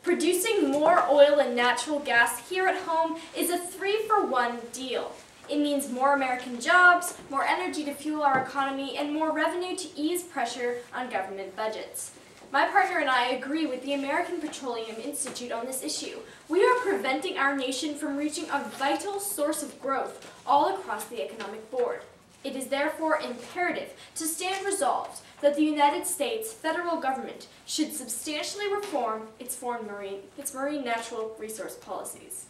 Producing more oil and natural gas here at home is a 3-for-1 deal. It means more American jobs, more energy to fuel our economy, and more revenue to ease pressure on government budgets. My partner and I agree with the American Petroleum Institute on this issue. We are preventing our nation from reaching a vital source of growth all across the economic board. It is therefore imperative to stand resolved that the United States federal government should substantially reform its marine natural resource policies.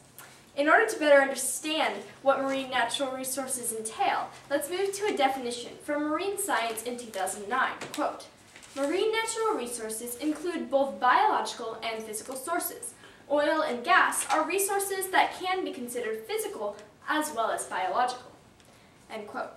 In order to better understand what marine natural resources entail, let's move to a definition from Marine Science in 2009. Quote, "Marine natural resources include both biological and physical sources. Oil and gas are resources that can be considered physical as well as biological." End quote.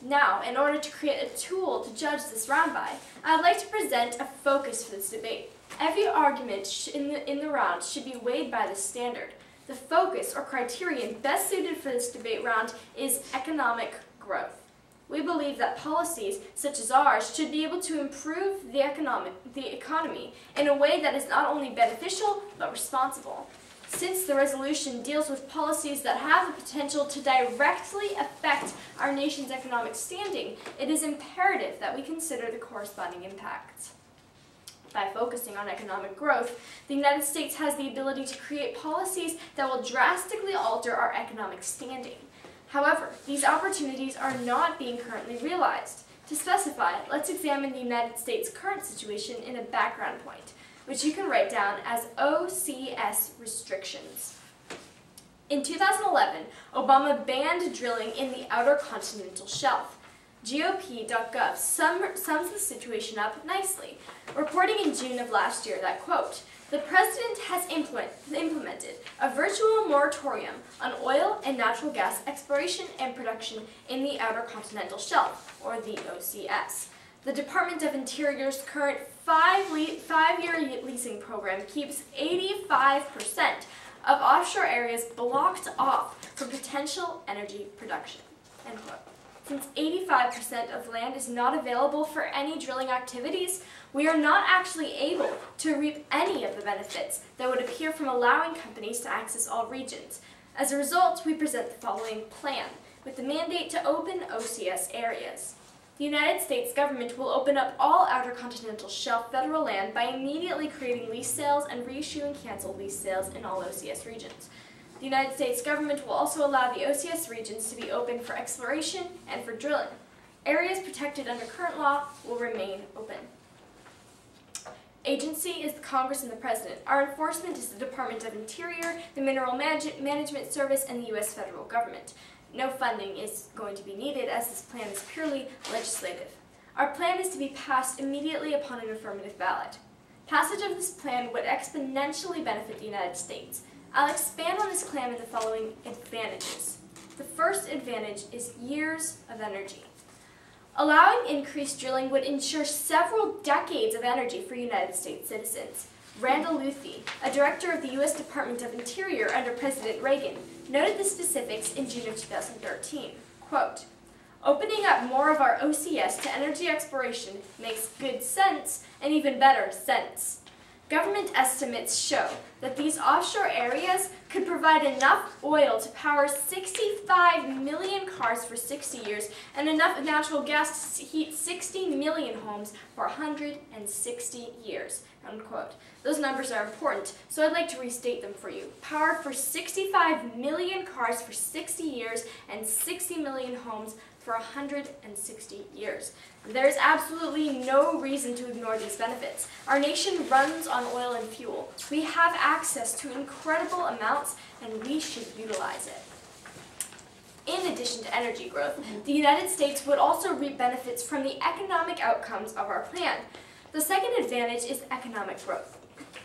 Now, in order to create a tool to judge this round by, I'd like to present a focus for this debate. Every argument in the round should be weighed by this standard. The focus or criterion best suited for this debate round is economic growth. We believe that policies such as ours should be able to improve the economy in a way that is not only beneficial but responsible. Since the resolution deals with policies that have the potential to directly affect our nation's economic standing, it is imperative that we consider the corresponding impacts. By focusing on economic growth, the United States has the ability to create policies that will drastically alter our economic standing. However, these opportunities are not being currently realized. To specify, let's examine the United States' current situation in a background point, which you can write down as OCS restrictions. In 2011, Obama banned drilling in the outer continental shelf. GOP.gov sums the situation up nicely, reporting in June of last year that, quote, "The President has implemented a virtual moratorium on oil and natural gas exploration and production in the outer continental shelf, or the OCS. The Department of Interior's current five-year leasing program keeps 85% of offshore areas blocked off for potential energy production." End quote. Since 85% of land is not available for any drilling activities, we are not actually able to reap any of the benefits that would appear from allowing companies to access all regions. As a result, we present the following plan, with the mandate to open OCS areas. The United States government will open up all outer continental shelf federal land by immediately creating lease sales and reissuing canceled lease sales in all OCS regions. The United States government will also allow the OCS regions to be open for exploration and for drilling. Areas protected under current law will remain open. Agency is the Congress and the President. Our enforcement is the Department of Interior, the Mineral Management Service, and the U.S. federal government. No funding is going to be needed as this plan is purely legislative. Our plan is to be passed immediately upon an affirmative ballot. Passage of this plan would exponentially benefit the United States. I'll expand on this plan with the following advantages. The first advantage is years of energy. Allowing increased drilling would ensure several decades of energy for United States citizens. Randall Luthi, a director of the U.S. Department of Interior under President Reagan, noted the specifics in June of 2013. Quote, "Opening up more of our OCS to energy exploration makes good sense and even better sense. Government estimates show that these offshore areas could provide enough oil to power 65 million cars for 60 years and enough natural gas to heat 60 million homes for 160 years. Unquote. Those numbers are important, so I'd like to restate them for you. Power for 65 million cars for 60 years and 60 million homes for 160 years. There's absolutely no reason to ignore these benefits. Our nation runs on oil and fuel. We have access to incredible amounts, and we should utilize it. In addition to energy growth, the United States would also reap benefits from the economic outcomes of our plan. The second advantage is economic growth.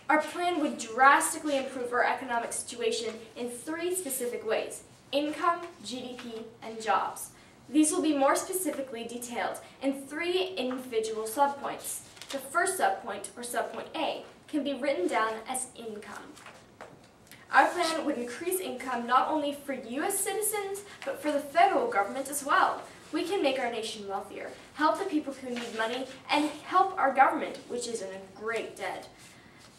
Our plan would drastically improve our economic situation in 3 specific ways: income, GDP, and jobs. These will be more specifically detailed in 3 individual subpoints. The first subpoint, or subpoint A, can be written down as income. Our plan would increase income not only for U.S. citizens, but for the federal government as well. We can make our nation wealthier, help the people who need money, and help our government, which is in a great debt.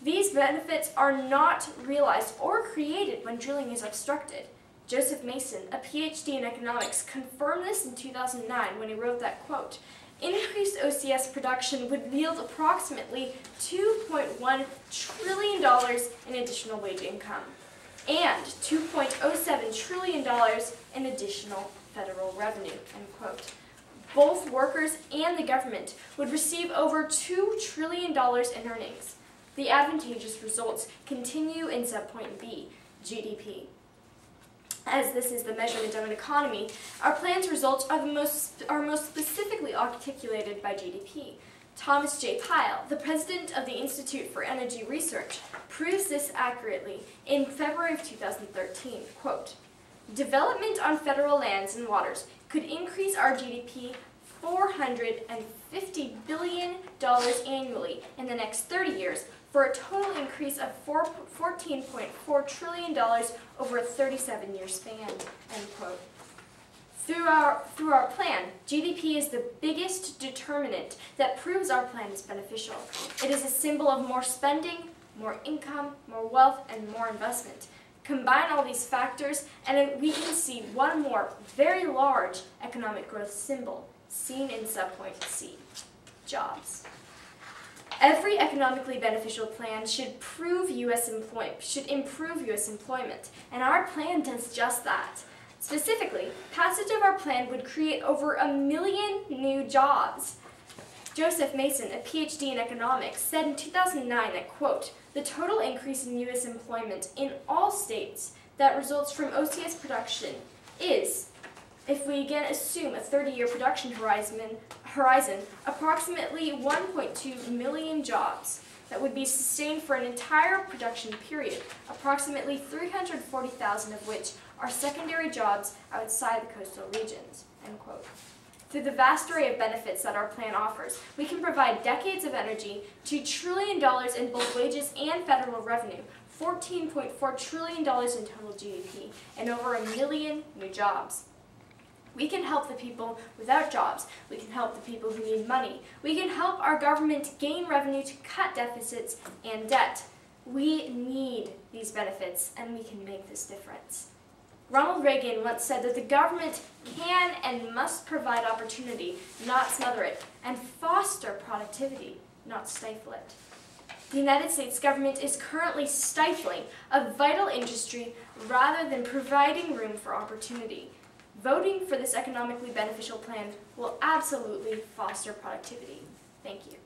These benefits are not realized or created when drilling is obstructed. Joseph Mason, a PhD in economics, confirmed this in 2009 when he wrote that, quote, "Increased OCS production would yield approximately $2.1 trillion in additional wage income and $2.07 trillion in additional federal revenue," end quote. Both workers and the government would receive over $2 trillion in earnings. The advantageous results continue in subpoint B, GDP. As this is the measurement of an economy, our plan's results are most specifically articulated by GDP. Thomas J. Pyle, the president of the Institute for Energy Research, proves this accurately in February of 2013, quote, "Development on federal lands and waters could increase our GDP $450 billion annually in the next 30 years for a total increase of $14.4 trillion over a 37-year span," end quote. Through our plan, GDP is the biggest determinant that proves our plan is beneficial. It is a symbol of more spending, more income, more wealth, and more investment. Combine all these factors, and we can see one more very large economic growth symbol, seen in subpoint C, jobs. Every economically beneficial plan should improve U.S. employment, and our plan does just that. Specifically, passage of our plan would create over 1 million new jobs. Joseph Mason, a PhD in economics, said in 2009 that, quote, "The total increase in U.S. employment in all states that results from OCS production is, if we again assume a 30-year production horizon, approximately 1.2 million jobs that would be sustained for an entire production period, approximately 340,000 of which are secondary jobs outside the coastal regions," end quote. Through the vast array of benefits that our plan offers, we can provide decades of energy, $2 trillion in both wages and federal revenue, $14.4 trillion in total GDP, and over 1 million new jobs. We can help the people without jobs. We can help the people who need money. We can help our government gain revenue to cut deficits and debt. We need these benefits, and we can make this difference. Ronald Reagan once said that the government can and must provide opportunity, not smother it, and foster productivity, not stifle it. The United States government is currently stifling a vital industry rather than providing room for opportunity. Voting for this economically beneficial plan will absolutely foster productivity. Thank you.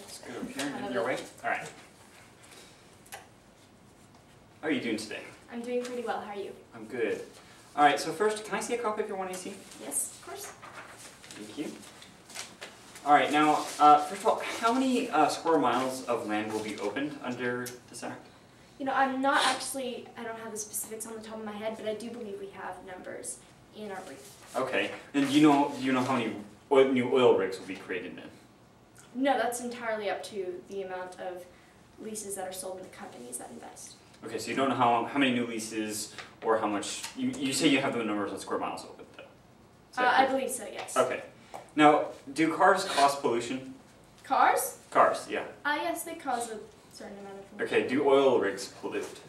Scoot up here and your way. All right. How are you doing today? I'm doing pretty well. How are you? I'm good. All right, so first, can I see a copy of your 1AC? Yes, of course. Thank you. All right, now, first of all, how many square miles of land will be opened under this act? You know, I don't have the specifics on the top of my head, but I do believe we have numbers in our brief. Okay, and do you know how many new oil rigs will be created then? No, that's entirely up to the amount of leases that are sold to the companies that invest. Okay, so you don't know how many new leases or how much, you say you have the numbers on square miles open though? I believe so, yes. Okay. Now, do cars cause pollution? Cars? Cars, yeah. Yes, they cause a certain amount of pollution. Okay, do oil rigs pollute?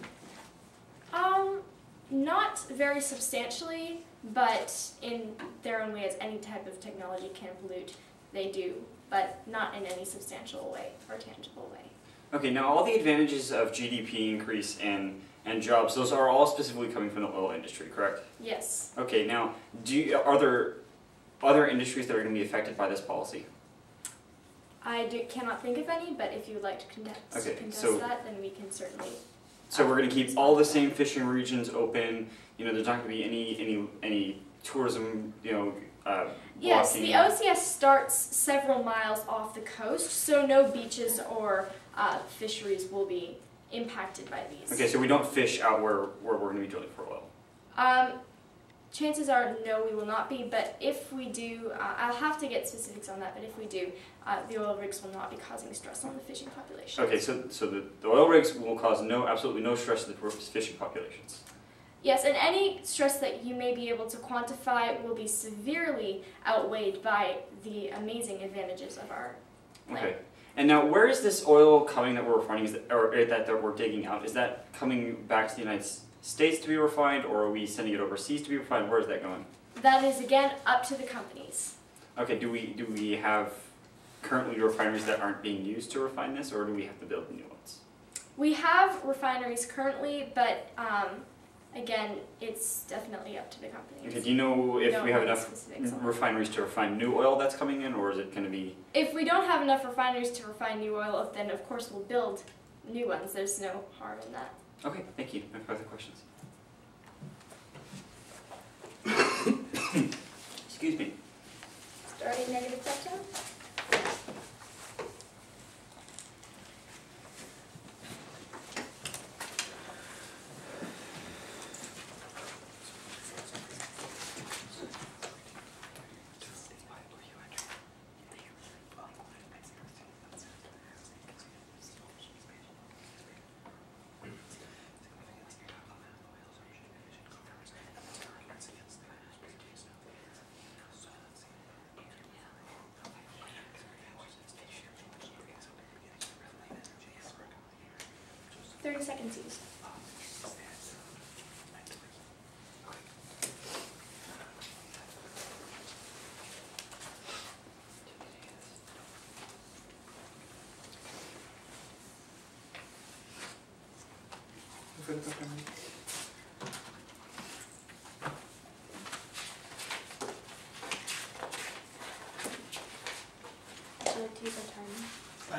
Not very substantially, but in their own way, as any type of technology can pollute, they do, but not in any substantial way or tangible way. Okay, now all the advantages of GDP increase and jobs, those are all specifically coming from the oil industry, correct? Yes. Okay, now, are there other industries that are going to be affected by this policy? I cannot think of any, but if you would like to contest that, then we can certainly. So we're going to keep all the same fishing regions open. You know, there's not going to be any tourism. Yes, blocking. the OCS starts several miles off the coast, so no beaches or fisheries will be impacted by these. Okay, so we don't fish out where we're going to be drilling for oil. chances are no, we will not be, but if we do, I'll have to get specifics on that, but if we do, the oil rigs will not be causing stress on the fishing population. Okay, so the oil rigs will cause absolutely no stress to the fishing populations. Yes, and any stress that you may be able to quantify will be severely outweighed by the amazing advantages of our land. Okay. And now, where is this oil coming that we're refining, that we're digging out? Is that coming back to the United States to be refined, or are we sending it overseas to be refined? Where is that going? That is, again, up to the companies. Okay, do we have currently refineries that aren't being used to refine this, or do we have to build new ones? We have refineries currently, but again, it's definitely up to the companies. Okay, do you know if we have enough specifics refineries to refine new oil that's coming in, or is it going to be... If we don't have enough refineries to refine new oil, then of course we'll build new ones. There's no harm in that. Okay, thank you. No further questions. Excuse me. Starting negative touchdown? Seconds used.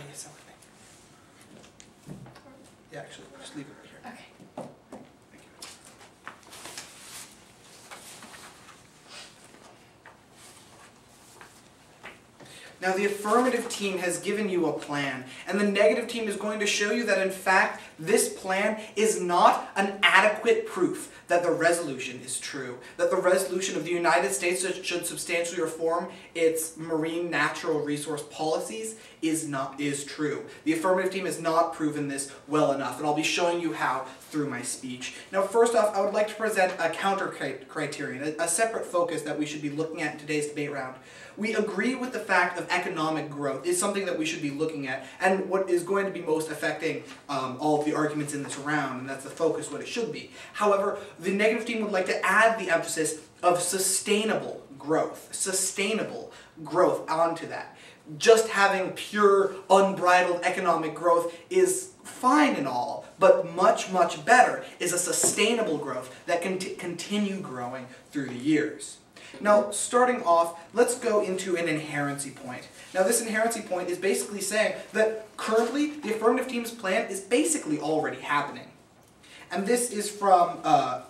Yes, I would think. Yeah, actually, just leave it right here. Okay. Thank you. Now, the affirmative team has given you a plan, and the negative team is going to show you that, in fact, this plan is not an adequate proof that the resolution is true, that the resolution of the United States should substantially reform its marine natural resource policies is true. The affirmative team has not proven this well enough, and I'll be showing you how through my speech. Now, first off, I would like to present a counter criterion, a separate focus that we should be looking at in today's debate round. We agree with the fact of economic growth is something that we should be looking at, and what is going to be most affecting all of the arguments in this round, and that's the focus, what it should be. However, the negative team would like to add the emphasis of sustainable growth onto that. Just having pure, unbridled economic growth is fine and all, but much, much better is a sustainable growth that can continue growing through the years. Now, starting off, let's go into an inherency point. Now, this inherency point is basically saying that currently the affirmative team's plan is basically already happening, and this is from a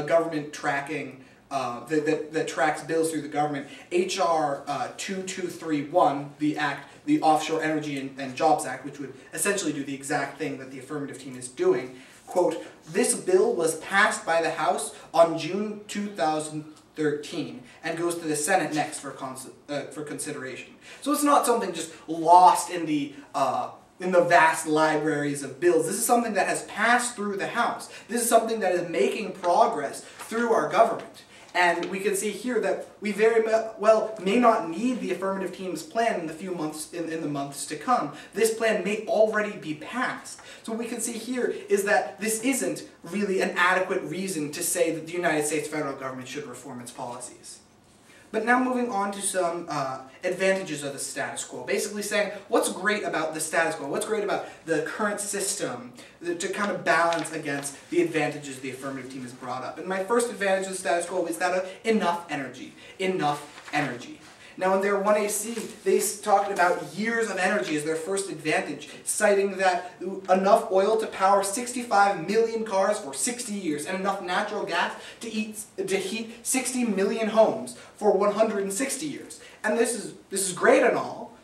government tracking that tracks bills through the government. HR 2231, the Offshore Energy and Jobs Act, which would essentially do the exact thing that the affirmative team is doing. Quote, this bill was passed by the House on June 2013 and goes to the Senate next for consideration. So it's not something just lost in the vast libraries of bills. This is something that has passed through the House. This is something that is making progress through our government. And we can see here that we very well may not need the affirmative team's plan in the in the months to come. This plan may already be passed. So what we can see here is that this isn't really an adequate reason to say that the United States federal government should reform its policies. But now moving on to some advantages of the status quo. Basically saying, what's great about the status quo? What's great about the current system to kind of balance against the advantages the affirmative team has brought up? And my first advantage of the status quo is that of enough energy. Enough energy. Now in their 1AC, they talked about years of energy as their first advantage, citing that enough oil to power 65 million cars for 60 years, and enough natural gas to heat 60 million homes for 160 years. And this is great and all,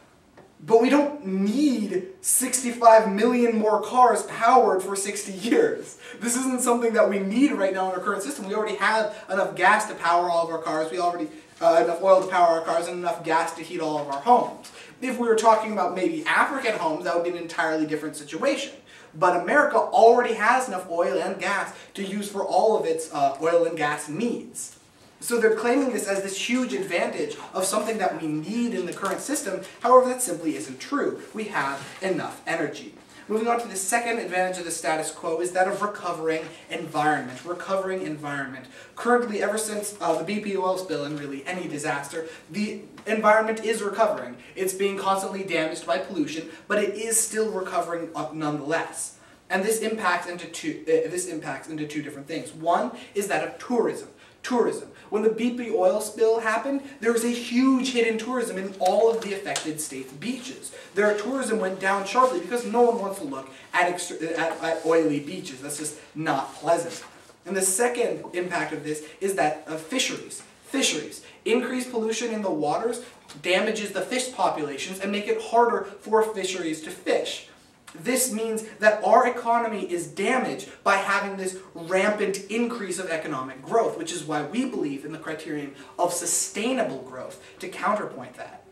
But we don't need 65 million more cars powered for 60 years. This isn't something that we need right now in our current system. We already have enough gas to power all of our cars. We already enough oil to power our cars and enough gas to heat all of our homes. If we were talking about maybe African homes, that would be an entirely different situation. But America already has enough oil and gas to use for all of its oil and gas needs. So they're claiming this as this huge advantage of something that we need in the current system. However, that simply isn't true. We have enough energy. Moving on to the second advantage of the status quo is that of recovering environment. Recovering environment. Currently, ever since the BP oil spill and really any disaster, the environment is recovering. It's being constantly damaged by pollution, but it is still recovering nonetheless. And this impacts into two different things. One is that of tourism. Tourism. When the BP oil spill happened, there was a huge hit in tourism in all of the affected states' beaches. Their tourism went down sharply because no one wants to look at oily beaches. That's just not pleasant. And the second impact of this is that of fisheries. Fisheries. Increased pollution in the waters damages the fish populations and make it harder for fisheries to fish. This means that our economy is damaged by having this rampant increase of economic growth, which is why we believe in the criterion of sustainable growth to counterpoint that.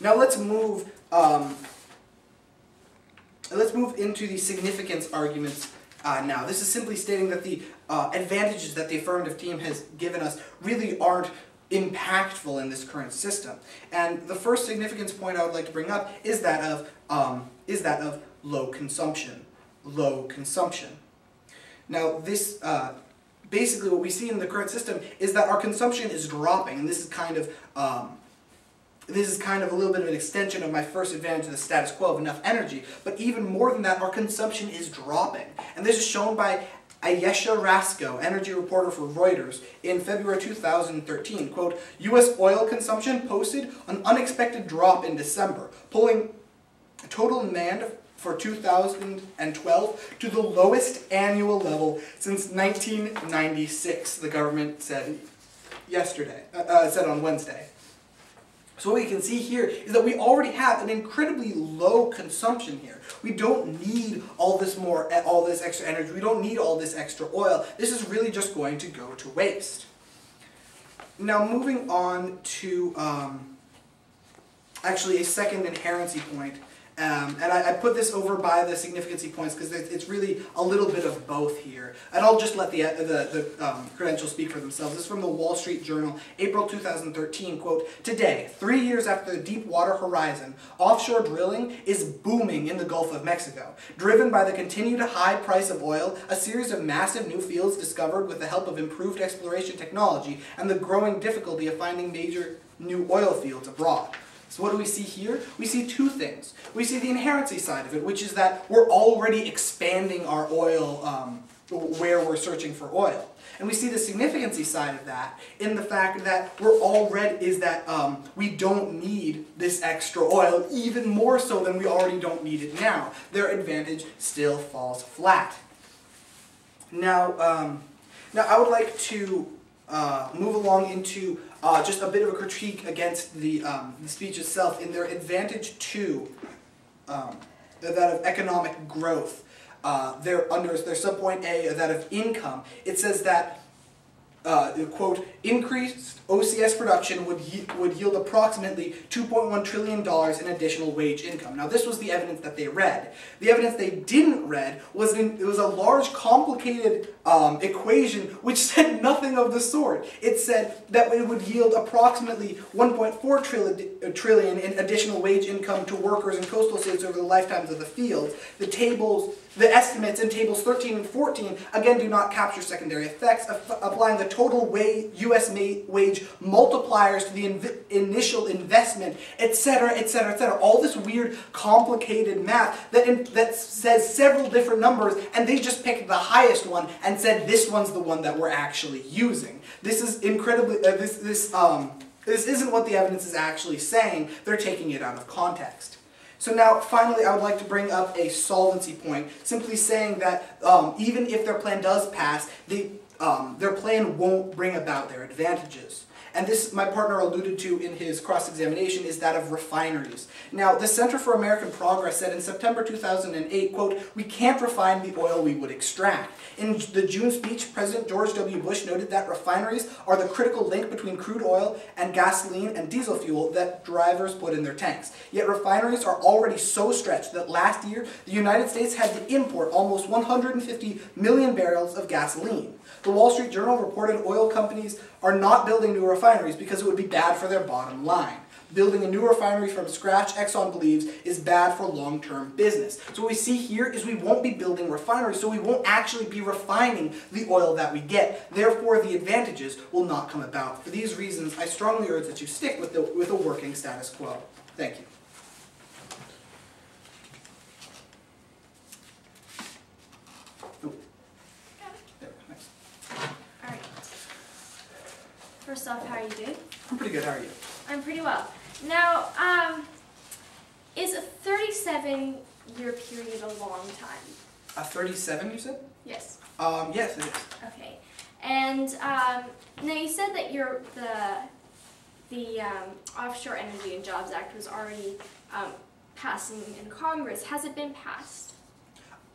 Now let's move into the significance arguments now. This is simply stating that the advantages that the affirmative team has given us really aren't impactful in this current system. And the first significance point I would like to bring up is that of low consumption. Low consumption. Now this, basically what we see in the current system is that our consumption is dropping, and this is kind of a little bit of an extension of my first advantage of the status quo of enough energy, but even more than that, our consumption is dropping. And this is shown by Ayesha Rasko, energy reporter for Reuters, in February 2013, quote, U.S. oil consumption posted an unexpected drop in December, pulling total demand for 2012 to the lowest annual level since 1996, the government said on Wednesday. So what we can see here is that we already have an incredibly low consumption here. We don't need all this extra energy. We don't need all this extra oil. This is really just going to go to waste. Now moving on to actually a second inherency point. And I put this over by the significancy points because it's really a little bit of both here. And I'll just let the credentials speak for themselves. This is from the Wall Street Journal, April 2013, quote, Today, 3 years after the Deepwater Horizon, offshore drilling is booming in the Gulf of Mexico. Driven by the continued high price of oil, a series of massive new fields discovered with the help of improved exploration technology and the growing difficulty of finding major new oil fields abroad. So what do we see here? We see two things. We see the inherency side of it, which is that we're already expanding our oil where we're searching for oil. And we see the significancy side of that in the fact that we don't need this extra oil even more so than we already don't need it now. Their advantage still falls flat. Now I would like to move along into just a bit of a critique against the speech itself in their advantage to that of economic growth. Under their subpoint A, that of income, it says that, quote, increased OCS production would yield approximately $2.1 trillion in additional wage income. Now this was the evidence that they read. The evidence they didn't read was it was a large, complicated equation which said nothing of the sort. It said that it would yield approximately $1.4 trillion in additional wage income to workers in coastal states over the lifetimes of the fields. The estimates in tables 13 and 14 again do not capture secondary effects, applying the total U.S. wage multipliers to the initial investment, etc., etc., etc. All this weird, complicated math that says several different numbers, and they just picked the highest one and said this one's the one that we're actually using. This is incredibly. This isn't what the evidence is actually saying. They're taking it out of context. So now, finally, I would like to bring up a solvency point, simply saying that even if their plan does pass, their plan won't bring about their advantages. and this my partner alluded to in his cross-examination, is that of refineries. Now, the Center for American Progress said in September 2008, quote, "We can't refine the oil we would extract." In the June speech, President George W. Bush noted that refineries are the critical link between crude oil and gasoline and diesel fuel that drivers put in their tanks. Yet refineries are already so stretched that last year, the United States had to import almost 150 million barrels of gasoline. The Wall Street Journal reported oil companies are not building new refineries because it would be bad for their bottom line. Building a new refinery from scratch, Exxon believes, is bad for long-term business. So what we see here is we won't be building refineries, so we won't actually be refining the oil that we get. Therefore, the advantages will not come about. For these reasons, I strongly urge that you stick with a working status quo. Thank you. Alright. First off, how are you doing? I'm pretty good. How are you? I'm pretty well. Now, is a 37-year period a long time? A 37, you said? Yes. Yes, it is. Okay. And now you said that the Offshore Energy and Jobs Act was already passing in Congress. Has it been passed?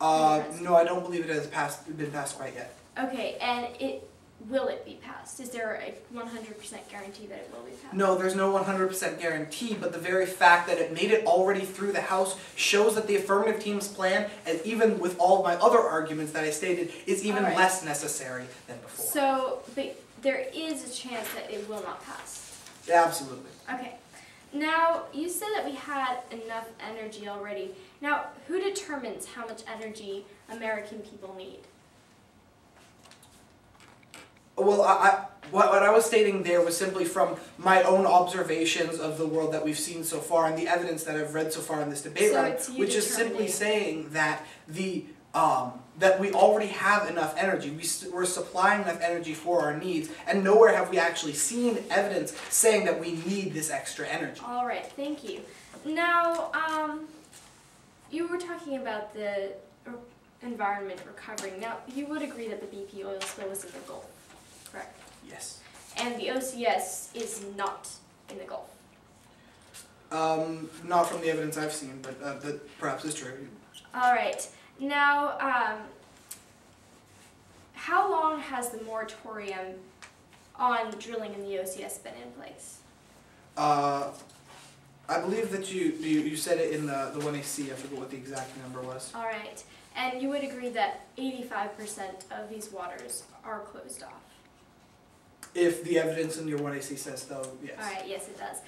No, I don't believe it has been passed quite yet. Okay, and will it be passed? Is there a 100% guarantee that it will be passed? No, there's no 100% guarantee, but the very fact that it made it already through the House shows that the affirmative team's plan, and even with all my other arguments that I stated, is even less necessary than before. So, but there is a chance that it will not pass? Absolutely. Okay. Now, you said that we had enough energy already. Now, who determines how much energy American people need? Well, what I was stating there was simply from my own observations of the world that we've seen so far and the evidence that I've read so far in this debate round, which is simply saying that that we already have enough energy. We're supplying enough energy for our needs, and nowhere have we actually seen evidence saying that we need this extra energy. All right, thank you. Now, you were talking about the environment recovering. Now, you would agree that the BP oil spill was in the Gulf, correct? Yes. And the OCS is not in the Gulf? Not from the evidence I've seen, but that perhaps is true. All right. Now, how long has the moratorium on drilling in the OCS been in place? I believe that you said it in the 1AC. I forget what the exact number was. All right. And you would agree that 85% of these waters are closed off? If the evidence in your 1AC says so, yes. All right, yes it does.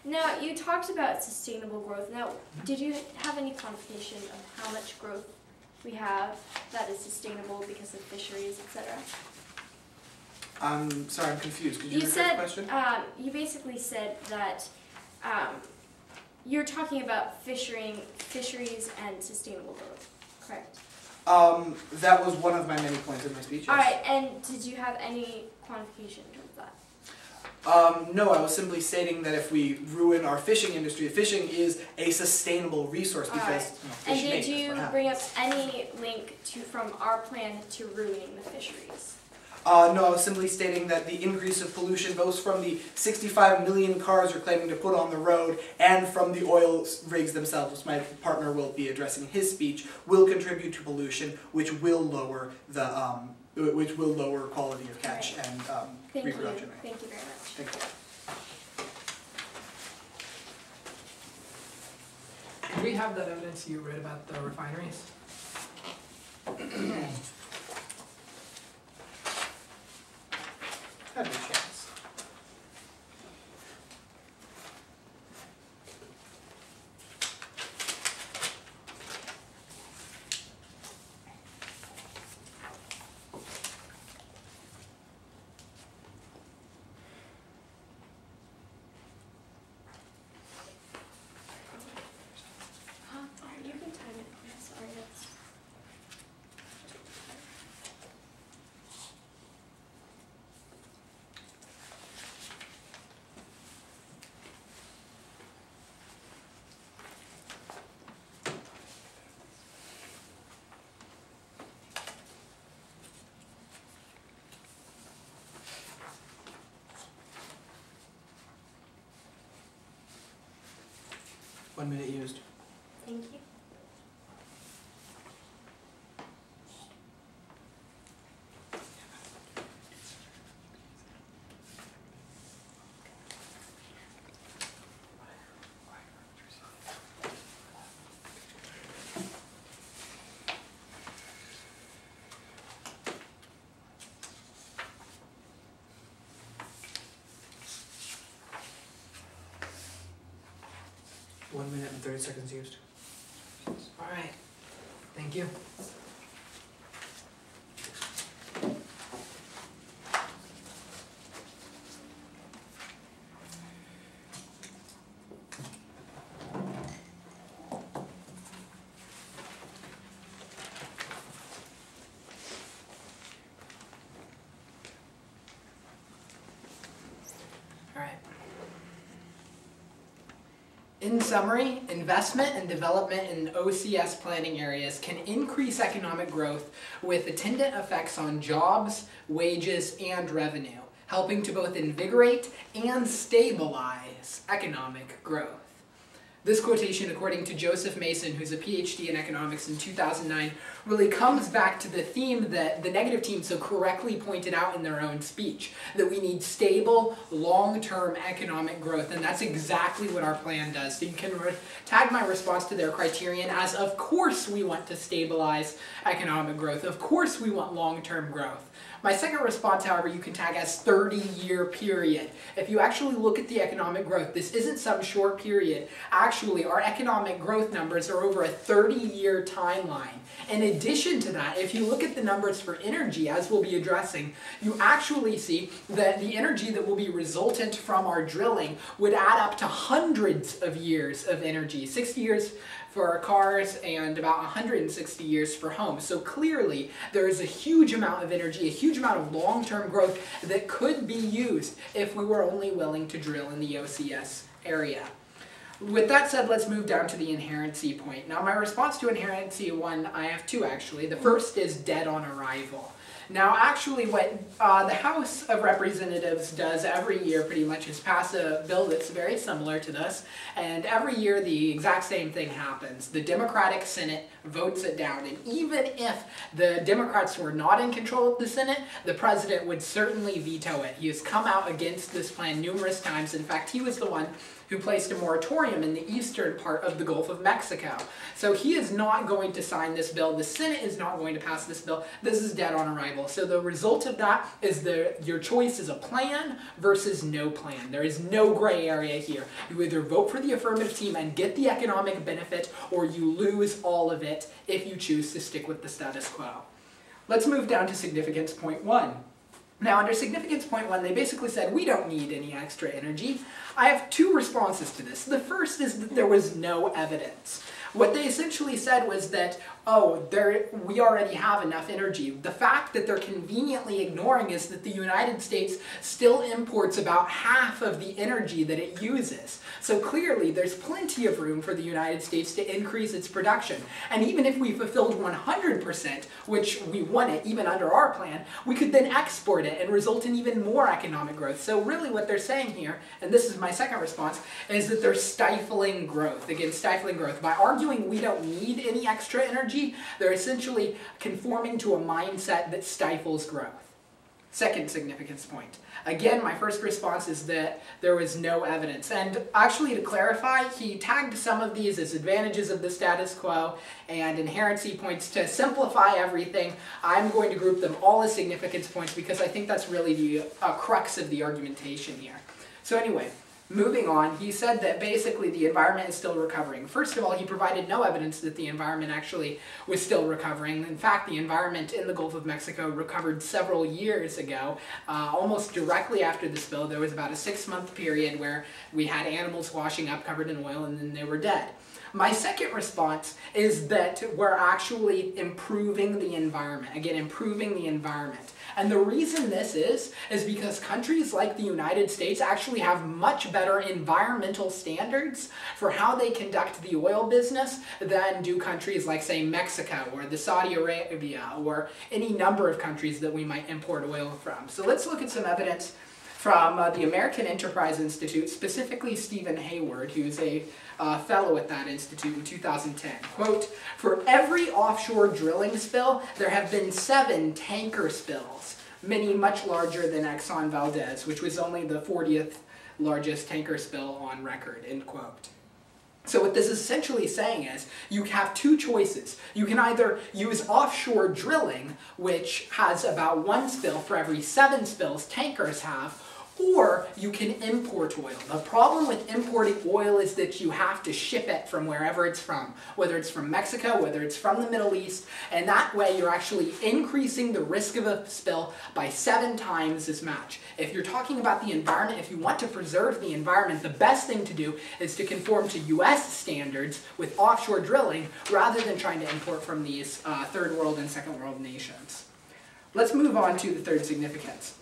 Now, you talked about sustainable growth. Now, did you have any quantification of how much growth we have that is sustainable because of fisheries, etc.? I'm sorry, I'm confused. Could you repeat the question? You basically said that you're talking about fisheries and sustainable growth, correct? That was one of my many points in my speech. Yes. All right, and did you have any quantification towards that? No, I was simply stating that if we ruin our fishing industry, fishing is a sustainable resource because and did you bring up any link from our plan to ruining the fisheries? No, I was simply stating that the increase of pollution, both from the 65 million cars you're claiming to put on the road and from the oil rigs themselves, which my partner will be addressing in his speech, will contribute to pollution, which will lower the quality of catch and reproduction. Thank you very much. Thank you. Do we have that evidence you read about the refineries? Had a chance. You can time it. Sorry, that's... 1 minute used. Thank you. One minute and 30 seconds used. All right. Thank you. All right. In summary, investment and development in OCS planning areas can increase economic growth with attendant effects on jobs, wages, and revenue, helping to both invigorate and stabilize economic growth. This quotation, according to Joseph Mason, who's a PhD in economics in 2009, really comes back to the theme that the negative team so correctly pointed out in their own speech, that we need stable, long-term economic growth, and that's exactly what our plan does. So you can tag my response to their criterion as, of course we want to stabilize economic growth, of course we want long-term growth. My second response, however, you can tag as 30-year period. If you actually look at the economic growth, this isn't some short period. Actually, our economic growth numbers are over a 30-year timeline. In addition to that, if you look at the numbers for energy, as we'll be addressing, you actually see that the energy that will be resultant from our drilling would add up to hundreds of years of energy. 60 years for cars and about 160 years for homes. So clearly there is a huge amount of energy, a huge amount of long-term growth that could be used if we were only willing to drill in the OCS area. With that said, let's move down to the inherency point. Now my response to inherency 1, I have 2 actually. The first is dead on arrival. Now actually what the House of Representatives does every year pretty much is pass a bill that's very similar to this, and every year the exact same thing happens. The Democratic Senate votes it down, and even if the Democrats were not in control of the Senate, the president would certainly veto it. He has come out against this plan numerous times. In fact, he was the one who placed a moratorium in the eastern part of the Gulf of Mexico. So he is not going to sign this bill. The Senate is not going to pass this bill. This is dead on arrival. So the result of that is your choice is a plan versus no plan. There is no gray area here. You either vote for the affirmative team and get the economic benefit, or you lose all of it if you choose to stick with the status quo. Let's move down to significance point 1. Now, under significance point 1, they basically said, we don't need any extra energy. I have 2 responses to this. The first is that there was no evidence. What they essentially said was that, oh, we already have enough energy. The fact that they're conveniently ignoring is that the United States still imports about half of the energy that it uses. So clearly, there's plenty of room for the United States to increase its production. And even if we fulfilled 100%, which we want it even under our plan, we could then export it and result in even more economic growth. So really what they're saying here, and this is my second response, is that they're stifling growth. Again, stifling growth. By arguing we don't need any extra energy, they're essentially conforming to a mindset that stifles growth. Second significance point. Again, my first response is that there was no evidence. And actually, to clarify, he tagged some of these as advantages of the status quo and inherency points. To simplify everything, I'm going to group them all as significance points because I think that's really the crux of the argumentation here. So anyway, moving on, he said that basically the environment is still recovering. First of all, he provided no evidence that the environment actually was still recovering. In fact, the environment in the Gulf of Mexico recovered several years ago. Almost directly after the spill, there was about a 6-month period where we had animals washing up covered in oil and then they were dead. My second response is that we're actually improving the environment. Again, improving the environment. And the reason this is because countries like the United States actually have much better environmental standards for how they conduct the oil business than do countries like, say, Mexico or the Saudi Arabia or any number of countries that we might import oil from. So let's look at some evidence from the American Enterprise Institute, specifically Stephen Hayward, who's a fellow at that institute in 2010. Quote, "For every offshore drilling spill, there have been 7 tanker spills, many much larger than Exxon Valdez, which was only the 40th largest tanker spill on record," end quote. So what this is essentially saying is you have 2 choices. You can either use offshore drilling, which has about 1 spill for every 7 spills tankers have, or you can import oil. The problem with importing oil is that you have to ship it from wherever it's from, whether it's from Mexico, whether it's from the Middle East, and that way you're actually increasing the risk of a spill by 7 times as much. If you're talking about the environment, if you want to preserve the environment, the best thing to do is to conform to US standards with offshore drilling rather than trying to import from these third world and second world nations. Let's move on to the third significance.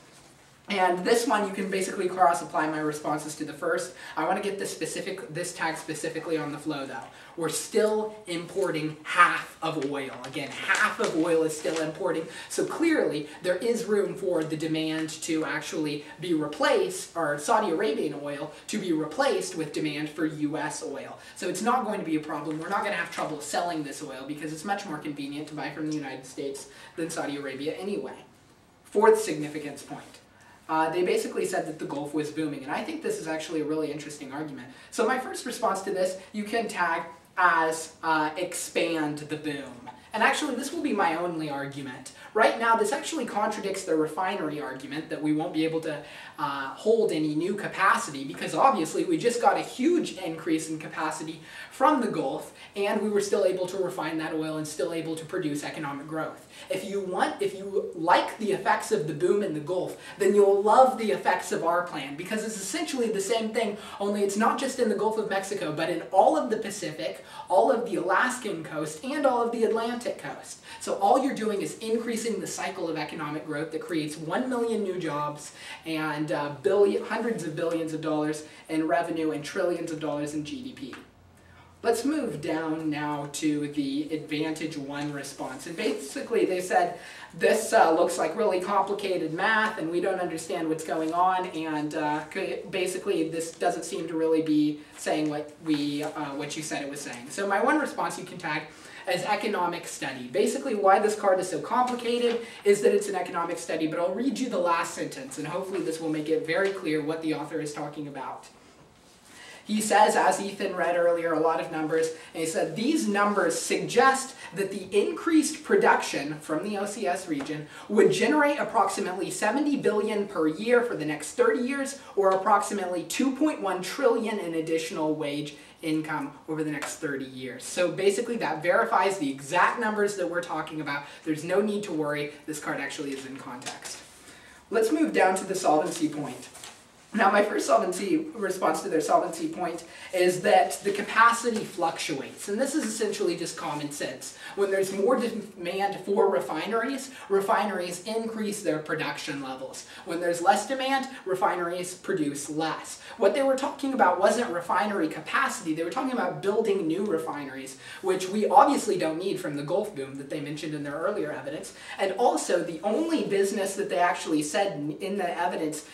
And this one, you can basically cross-apply my responses to the first. I want to get this tag specifically on the flow, though. We're still importing half of oil. Again, half of oil is still importing. So clearly, there is room for the demand to actually be replaced, or Saudi Arabian oil to be replaced with demand for US oil. So it's not going to be a problem. We're not going to have trouble selling this oil because it's much more convenient to buy from the United States than Saudi Arabia anyway. Fourth significance point. They basically said that the Gulf was booming, and I think this is actually a really interesting argument. So my first response to this, you can tag as expand the boom. And actually, this will be my only argument. Right now, this actually contradicts the refinery argument that we won't be able to hold any new capacity because obviously we just got a huge increase in capacity from the Gulf and we were still able to refine that oil and still able to produce economic growth. If you like the effects of the boom in the Gulf, then you'll love the effects of our plan because it's essentially the same thing, only it's not just in the Gulf of Mexico, but in all of the Pacific, all of the Alaskan coast, and all of the Atlantic coast. So all you're doing is increasing the cycle of economic growth that creates 1 million new jobs and hundreds of billions of dollars in revenue and trillions of dollars in GDP. Let's move down now to the Advantage 1 response. And basically they said, this looks like really complicated math and we don't understand what's going on, and basically this doesn't seem to really be saying what you said it was saying. So my one response you can tag as economic study. Basically why this card is so complicated is that it's an economic study, but I'll read you the last sentence and hopefully this will make it very clear what the author is talking about. He says, as Ethan read earlier, a lot of numbers, and he said, these numbers suggest that the increased production from the OCS region would generate approximately $70 billion per year for the next 30 years, or approximately $2.1 trillion in additional wage income over the next 30 years. So basically that verifies the exact numbers that we're talking about. There's no need to worry. This card actually is in context. Let's move down to the solvency point. Now my first response to their solvency point is that the capacity fluctuates, and this is essentially just common sense. When there's more demand for refineries, refineries increase their production levels. When there's less demand, refineries produce less. What they were talking about wasn't refinery capacity, they were talking about building new refineries, which we obviously don't need from the Gulf boom that they mentioned in their earlier evidence. And also the only business that they actually said in the evidence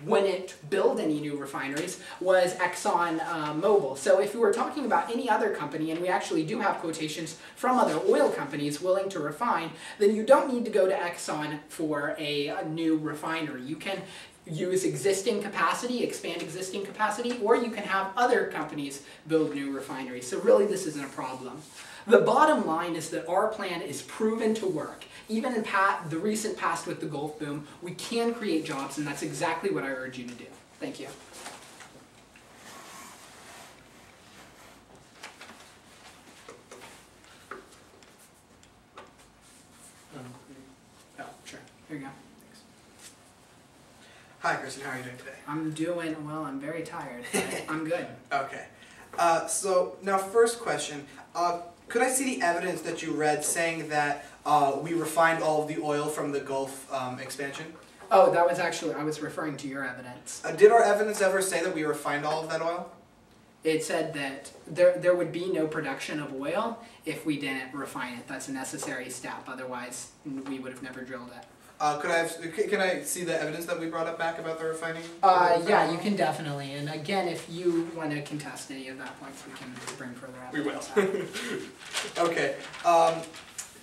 when it build any new refineries was Exxon Mobil. So if we were talking about any other company, and we actually do have quotations from other oil companies willing to refine, then you don't need to go to Exxon for a new refinery. You can use existing capacity, expand existing capacity, or you can have other companies build new refineries. So really this isn't a problem. The bottom line is that our plan is proven to work. Even in the recent past with the Gulf boom, we can create jobs, and that's exactly what I urge you to do. Thank you. Oh, sure. Here you go. Thanks. Hi, Kristen. How are you doing today? I'm doing well. I'm very tired, but I'm good. Okay. So now, first question. Could I see the evidence that you read saying that we refined all of the oil from the Gulf expansion? Oh, that was actually, I was referring to your evidence. Did our evidence ever say that we refined all of that oil? It said that there would be no production of oil if we didn't refine it. That's a necessary step. Otherwise, we would have never drilled it. Can I see the evidence that we brought up back about the refining? Yeah, you can definitely. And again, if you want to contest any of that points, we can bring further evidence. We will. Okay.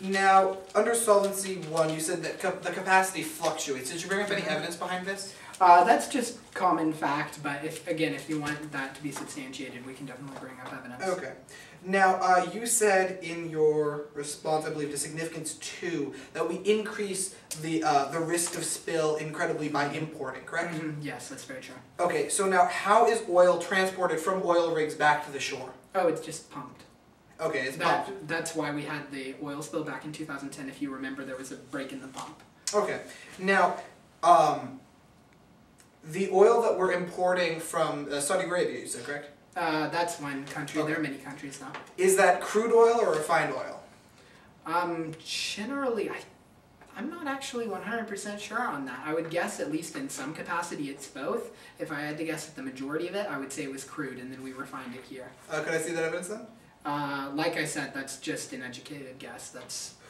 Now, under Solvency 1, you said that the capacity fluctuates. Did you bring up any evidence behind this? That's just common fact, but if you want that to be substantiated, we can definitely bring up evidence. Okay. Now, you said in your response, I believe, to significance 2, that we increase the risk of spill incredibly by importing, correct? Mm-hmm. Yes, that's very true. Okay, so now how is oil transported from oil rigs back to the shore? Oh, it's just pumped. Okay, it's pumped. That's why we had the oil spill back in 2010. If you remember, there was a break in the pump. Okay. Now, the oil that we're importing from Saudi Arabia, you said, correct? That's one country. Okay. There are many countries now. Is that crude oil or refined oil? Generally, I'm not actually 100% sure on that. I would guess, at least in some capacity, it's both. If I had to guess at the majority of it, I would say it was crude, and then we refined it here. Could I see that evidence then? Like I said, that's just an educated guess.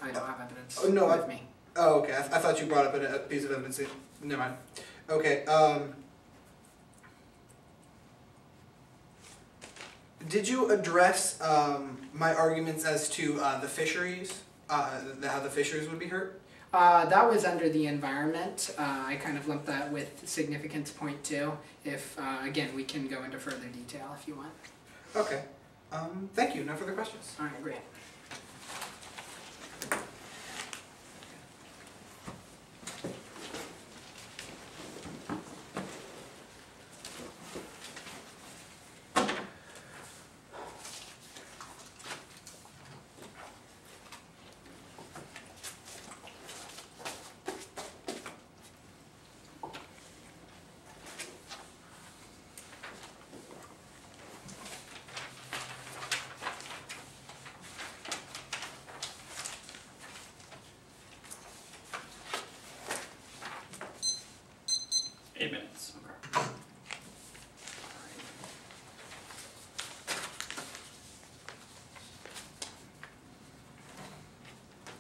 I don't have evidence with me. Oh, okay. I thought you brought up a piece of evidence. Never mind. Okay. Did you address my arguments as to the fisheries, how the fisheries would be hurt? That was under the environment. I kind of lumped that with significance point 2. If, again, we can go into further detail if you want. Okay. Thank you. No further questions. All right, great.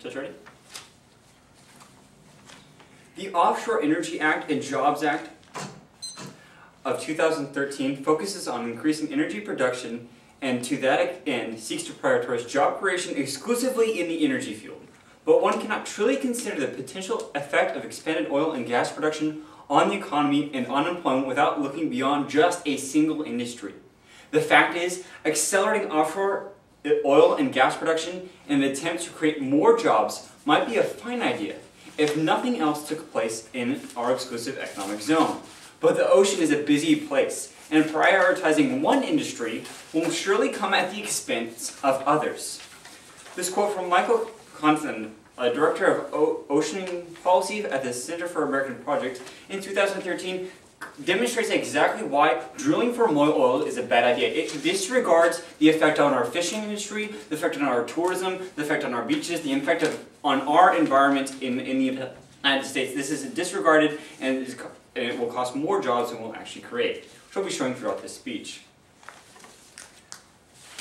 Judge, ready? The Offshore Energy Act and Jobs Act of 2013 focuses on increasing energy production and to that end seeks to prioritize job creation exclusively in the energy field. But one cannot truly consider the potential effect of expanded oil and gas production on the economy and unemployment without looking beyond just a single industry. The fact is, accelerating offshore oil and gas production in an attempt to create more jobs might be a fine idea if nothing else took place in our exclusive economic zone. But the ocean is a busy place, and prioritizing one industry will surely come at the expense of others. This quote from Michael Conklin, Director of Ocean Policy at the Center for American Projects in 2013, demonstrates exactly why drilling for oil is a bad idea. It disregards the effect on our fishing industry, the effect on our tourism, the effect on our beaches, the effect on our environment in the United States. This is disregarded, and it will cost more jobs than we'll actually create, which I'll be showing throughout this speech.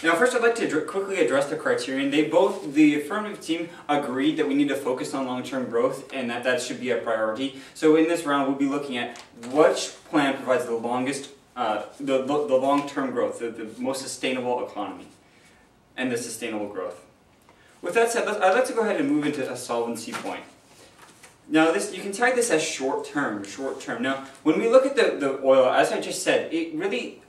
Now, first I'd like to quickly address the criterion. The affirmative team agreed that we need to focus on long-term growth and that should be a priority. So in this round, we'll be looking at which plan provides the longest, the long-term growth, the most sustainable economy, and the sustainable growth. With that said, I'd like to go ahead and move into a solvency point. Now, you can tag this as short-term. Now, when we look at the oil, as I just said,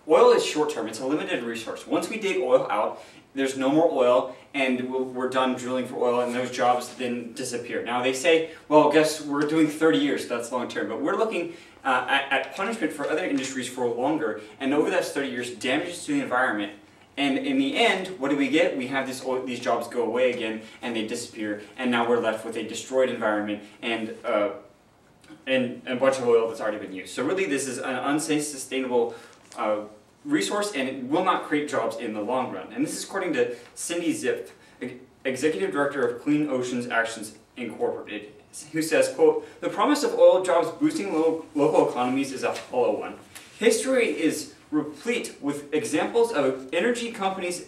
oil is short-term. It's a limited resource. Once we dig oil out, there's no more oil, and we're done drilling for oil, and those jobs then disappear. Now, they say, well, guess we're doing 30 years, so that's long-term. But we're looking at punishment for other industries for longer, and over that 30 years, damages to the environment. And in the end, what do we get? We have these jobs go away again, and they disappear, and now we're left with a destroyed environment and a bunch of oil that's already been used. So really, this is an unsafe, sustainable resource, and it will not create jobs in the long run. And this is according to Cindy Zipf, Executive Director of Clean Oceans Actions Incorporated, who says, quote, "The promise of oil jobs boosting local economies is a hollow one. History is replete with examples of energy companies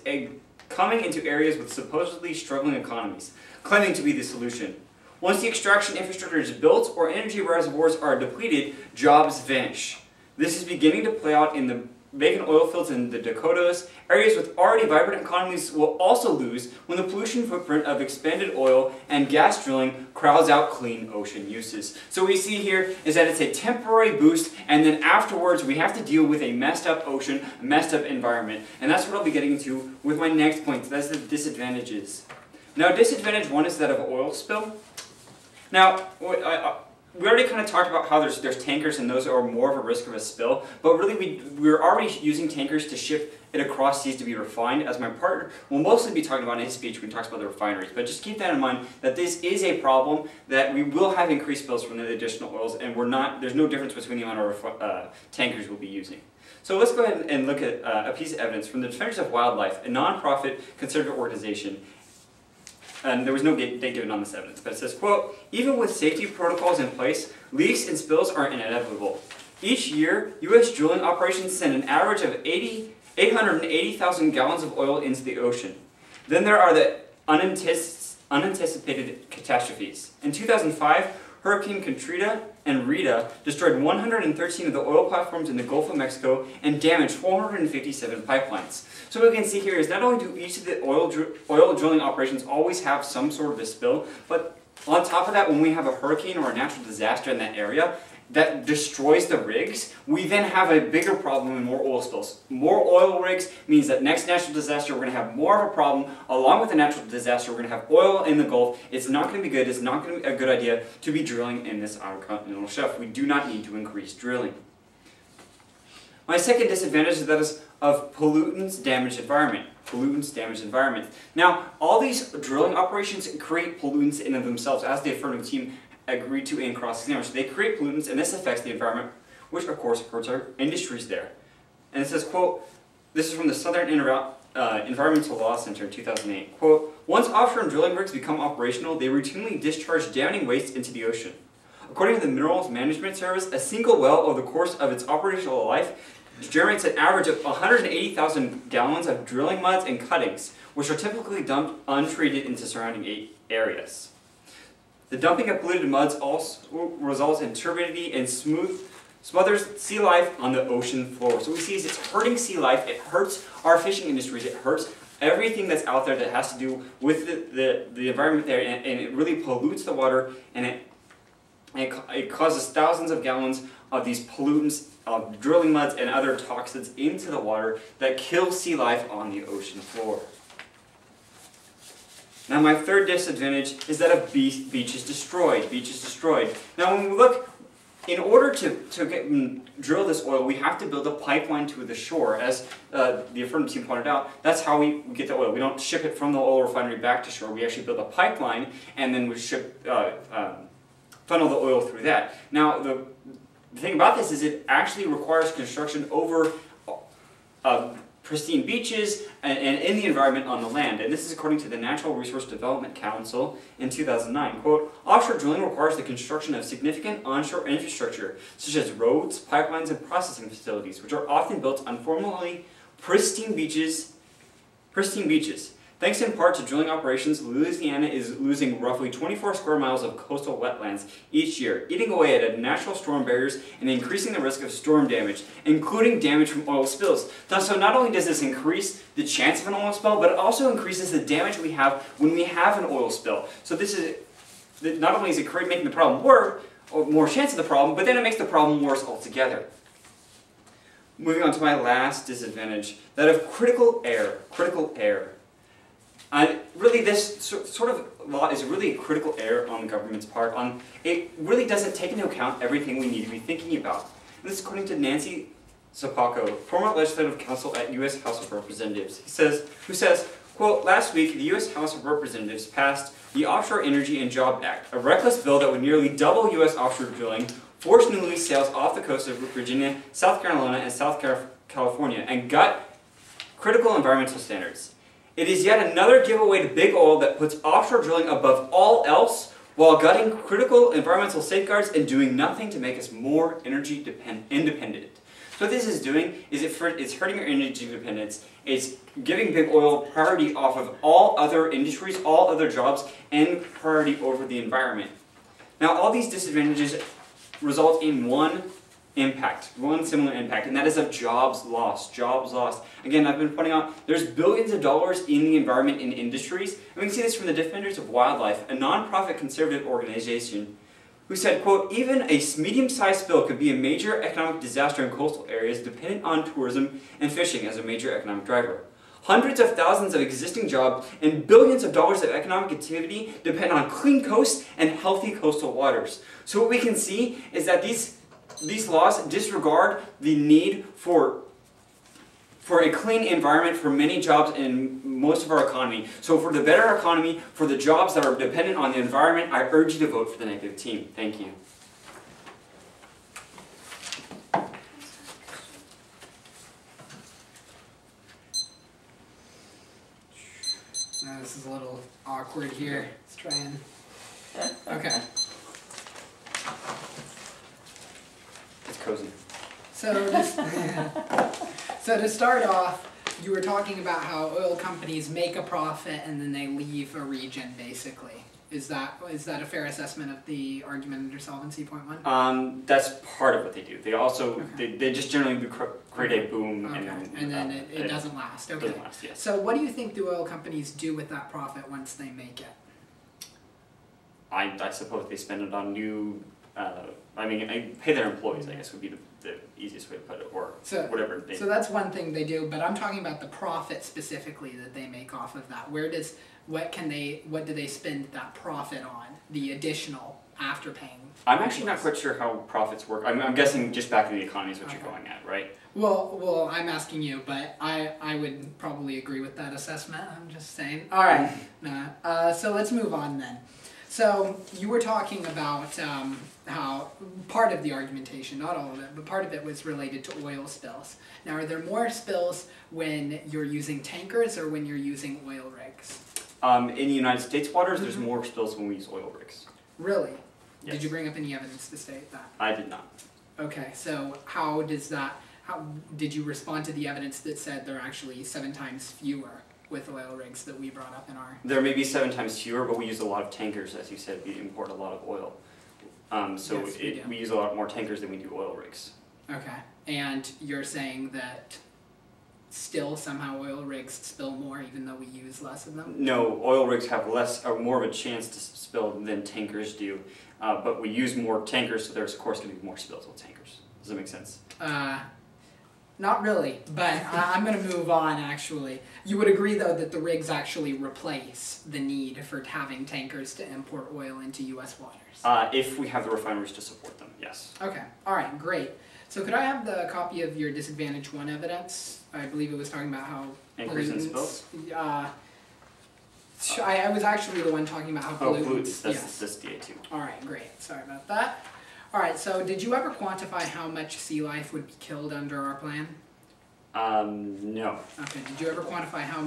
coming into areas with supposedly struggling economies, claiming to be the solution. Once the extraction infrastructure is built or energy reservoirs are depleted, jobs vanish. This is beginning to play out in the vacant oil fields in the Dakotas. Areas with already vibrant economies will also lose when the pollution footprint of expanded oil and gas drilling crowds out clean ocean uses. So what we see here is that it's a temporary boost, and then afterwards we have to deal with a messed up ocean, a messed up environment. And that's what I'll be getting into with my next point. That's the disadvantages. Now, disadvantage one is that of oil spill. Now, we already kind of talked about how there's tankers and those are more of a risk of a spill, but really we're already using tankers to ship it across seas to be refined, as my partner will mostly be talking about in his speech when he talks about the refineries. But just keep that in mind, that this is a problem, that we will have increased spills from the additional oils, and there's no difference between the amount of tankers we'll be using. So let's go ahead and look at a piece of evidence from the Defenders of Wildlife, a non-profit conservative organization. And there was no date given on this evidence, but it says, quote, "Even with safety protocols in place, leaks and spills are inevitable. Each year, U.S. drilling operations send an average of 880,000 gallons of oil into the ocean. Then there are the unanticipated catastrophes. In 2005, Hurricane Katrina and Rita destroyed 113 of the oil platforms in the Gulf of Mexico and damaged 457 pipelines. So what we can see here is not only do each of the oil drilling operations always have some sort of a spill, but on top of that, when we have a hurricane or a natural disaster in that area that destroys the rigs, we then have a bigger problem and more oil spills. More oil rigs means that next natural disaster we're going to have more of a problem. Along with the natural disaster, we're going to have oil in the Gulf. It's not going to be good. It's not going to be a good idea to be drilling in this outer continental shelf. We do not need to increase drilling. My second disadvantage is that of pollutants damaged environment. Pollutants damaged environment. Now, all these drilling operations create pollutants in and of themselves, as the affirmative team agreed to in cross-examination. They create pollutants, and this affects the environment, which of course hurts our industries there. And it says, quote, this is from the Southern Environmental Law Center in 2008, quote, "Once offshore drilling rigs become operational, they routinely discharge damning waste into the ocean. According to the Minerals Management Service, a single well over the course of its operational life generates an average of 180,000 gallons of drilling muds and cuttings, which are typically dumped untreated into surrounding areas. The dumping of polluted muds also results in turbidity and smothers sea life on the ocean floor." So we see it's hurting sea life, it hurts our fishing industries, it hurts everything that's out there that has to do with the environment there, and it really pollutes the water, and it causes thousands of gallons of these pollutants, drilling muds and other toxins into the water that kill sea life on the ocean floor. Now my third disadvantage is that of beaches destroyed. Beaches destroyed. Now when we look, in order to drill this oil, we have to build a pipeline to the shore. As the affirmative team pointed out, that's how we get the oil. We don't ship it from the oil refinery back to shore. We actually build a pipeline, and then we funnel the oil through that. Now the thing about this is it actually requires construction over pristine beaches and in the environment on the land. And this is according to the Natural Resource Development Council in 2009. Quote, "Offshore drilling requires the construction of significant onshore infrastructure, such as roads, pipelines, and processing facilities, which are often built on formerly pristine beaches. Thanks in part to drilling operations, Louisiana is losing roughly 24 square miles of coastal wetlands each year, eating away at natural storm barriers and increasing the risk of storm damage, including damage from oil spills." Now, so not only does this increase the chance of an oil spill, but it also increases the damage we have when we have an oil spill. So this is, not only is it making the problem worse, or more chance of the problem, but then it makes the problem worse altogether. Moving on to my last disadvantage, that of critical error. Critical error. Really, this sort of law is really a critical error on the government's part. It really doesn't take into account everything we need to be thinking about. And this is according to Nancy Zapaco, former legislative counsel at U.S. House of Representatives, who says, quote, "Last week, the U.S. House of Representatives passed the Offshore Energy and Job Act, a reckless bill that would nearly double U.S. offshore drilling, force new lease sales off the coast of Virginia, South Carolina, and South California, and gut critical environmental standards. It is yet another giveaway to big oil that puts offshore drilling above all else while gutting critical environmental safeguards and doing nothing to make us more energy independent." So what this is doing is it's hurting our energy independence. It's giving big oil priority off of all other industries, all other jobs, and priority over the environment. Now, all these disadvantages result in one similar impact, and that is of jobs lost. Jobs lost. Again, I've been pointing out there's billions of dollars in the environment in industries, and we can see this from the Defenders of Wildlife, a non-profit conservative organization, who said, quote, even a medium-sized spill could be a major economic disaster in coastal areas dependent on tourism and fishing as a major economic driver. Hundreds of thousands of existing jobs and billions of dollars of economic activity depend on clean coasts and healthy coastal waters. So what we can see is that these laws disregard the need for a clean environment for many jobs in most of our economy. So for the better economy, for the jobs that are dependent on the environment, I urge you to vote for the negative team. Thank you. Now this is a little awkward here. Let's try and... Okay. It's cozy. So to start off, you were talking about how oil companies make a profit and then they leave a region, basically. Is that a fair assessment of the argument under Solvency Point 1? That's part of what they do. They also, they just generally create a boom. Okay. And then it doesn't last. Okay. Doesn't last, yes. So what do you think the oil companies do with that profit once they make it? I suppose they spend it on new, pay their employees, I guess, would be the easiest way to put it, or whatever. So that's one thing they do, but I'm talking about the profit specifically that they make off of that. What do they spend that profit on, the additional after paying? I'm actually not quite sure how profits work. I'm guessing just back in the economy is what you're going at, right? Well, I'm asking you, but I would probably agree with that assessment. I'm just saying. All right. So let's move on then. So you were talking about how part of the argumentation, not all of it, but part of it was related to oil spills. Now, are there more spills when you're using tankers or when you're using oil rigs? In the United States waters, there's more spills when we use oil rigs. Really? Yes. Did you bring up any evidence to state that? I did not. Okay, so how did you respond to the evidence that said there are actually 7 times fewer with oil rigs that we brought up in our... There may be 7 times fewer, but we use a lot of tankers. As you said, we import a lot of oil. Yes, we use a lot more tankers than we do oil rigs. Okay, and you're saying that still somehow oil rigs spill more even though we use less of them? No, oil rigs have more of a chance to spill than tankers do, but we use more tankers, so there's of course going to be more spills with tankers. Does that make sense? Not really, but I'm going to move on actually. You would agree though that the rigs actually replace the need for having tankers to import oil into U.S. waters? If we have the refineries to support them, yes. Okay, alright, great. So could I have the copy of your disadvantage 1 evidence? I believe it was talking about how increase in spills? I was actually the one talking about how pollutants... That's DA2. Alright, great. Sorry about that. Alright, so did you ever quantify how much sea life would be killed under our plan? No. Okay, did you ever quantify how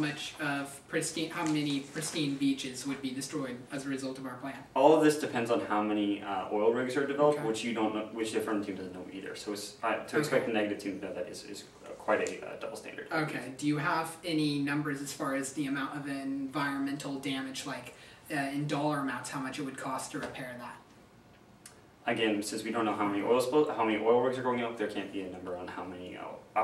many pristine beaches would be destroyed as a result of our plan? All of this depends on how many oil rigs are developed, okay. which you don't know, which the affirmative team doesn't know either. So to expect the negative team to know that is quite a double standard. Okay, do you have any numbers as far as the amount of environmental damage, like in dollar amounts, how much it would cost to repair that? Again, since we don't know how many oil rigs are going up, there can't be a number on how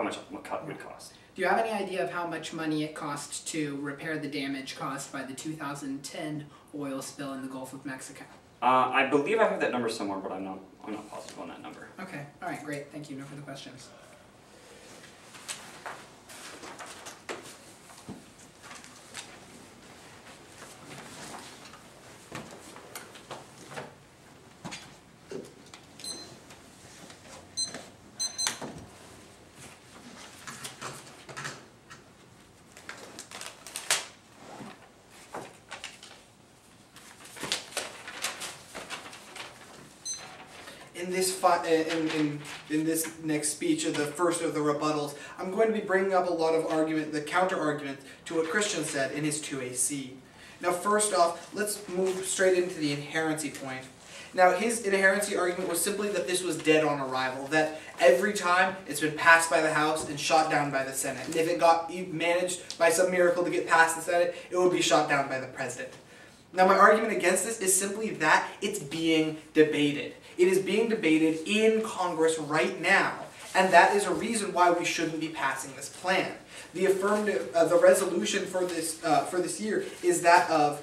much it would cost. Do you have any idea of how much money it cost to repair the damage caused by the 2010 oil spill in the Gulf of Mexico? I believe I have that number somewhere, but I'm not positive on that number. Okay, all right, great. Thank you. No further questions. In this next speech, of the first of the rebuttals, I'm going to be bringing up a lot of the counter-argument to what Christian said in his 2AC. Now first off, let's move straight into the inherency point. Now, his inherency argument was simply that this was dead on arrival, that every time it's been passed by the House and shot down by the Senate. And if it got managed by some miracle to get past the Senate, it would be shot down by the President. Now, my argument against this is simply that it's being debated. It is being debated in Congress right now, and that is a reason why we shouldn't be passing this plan. The resolution for this year is that of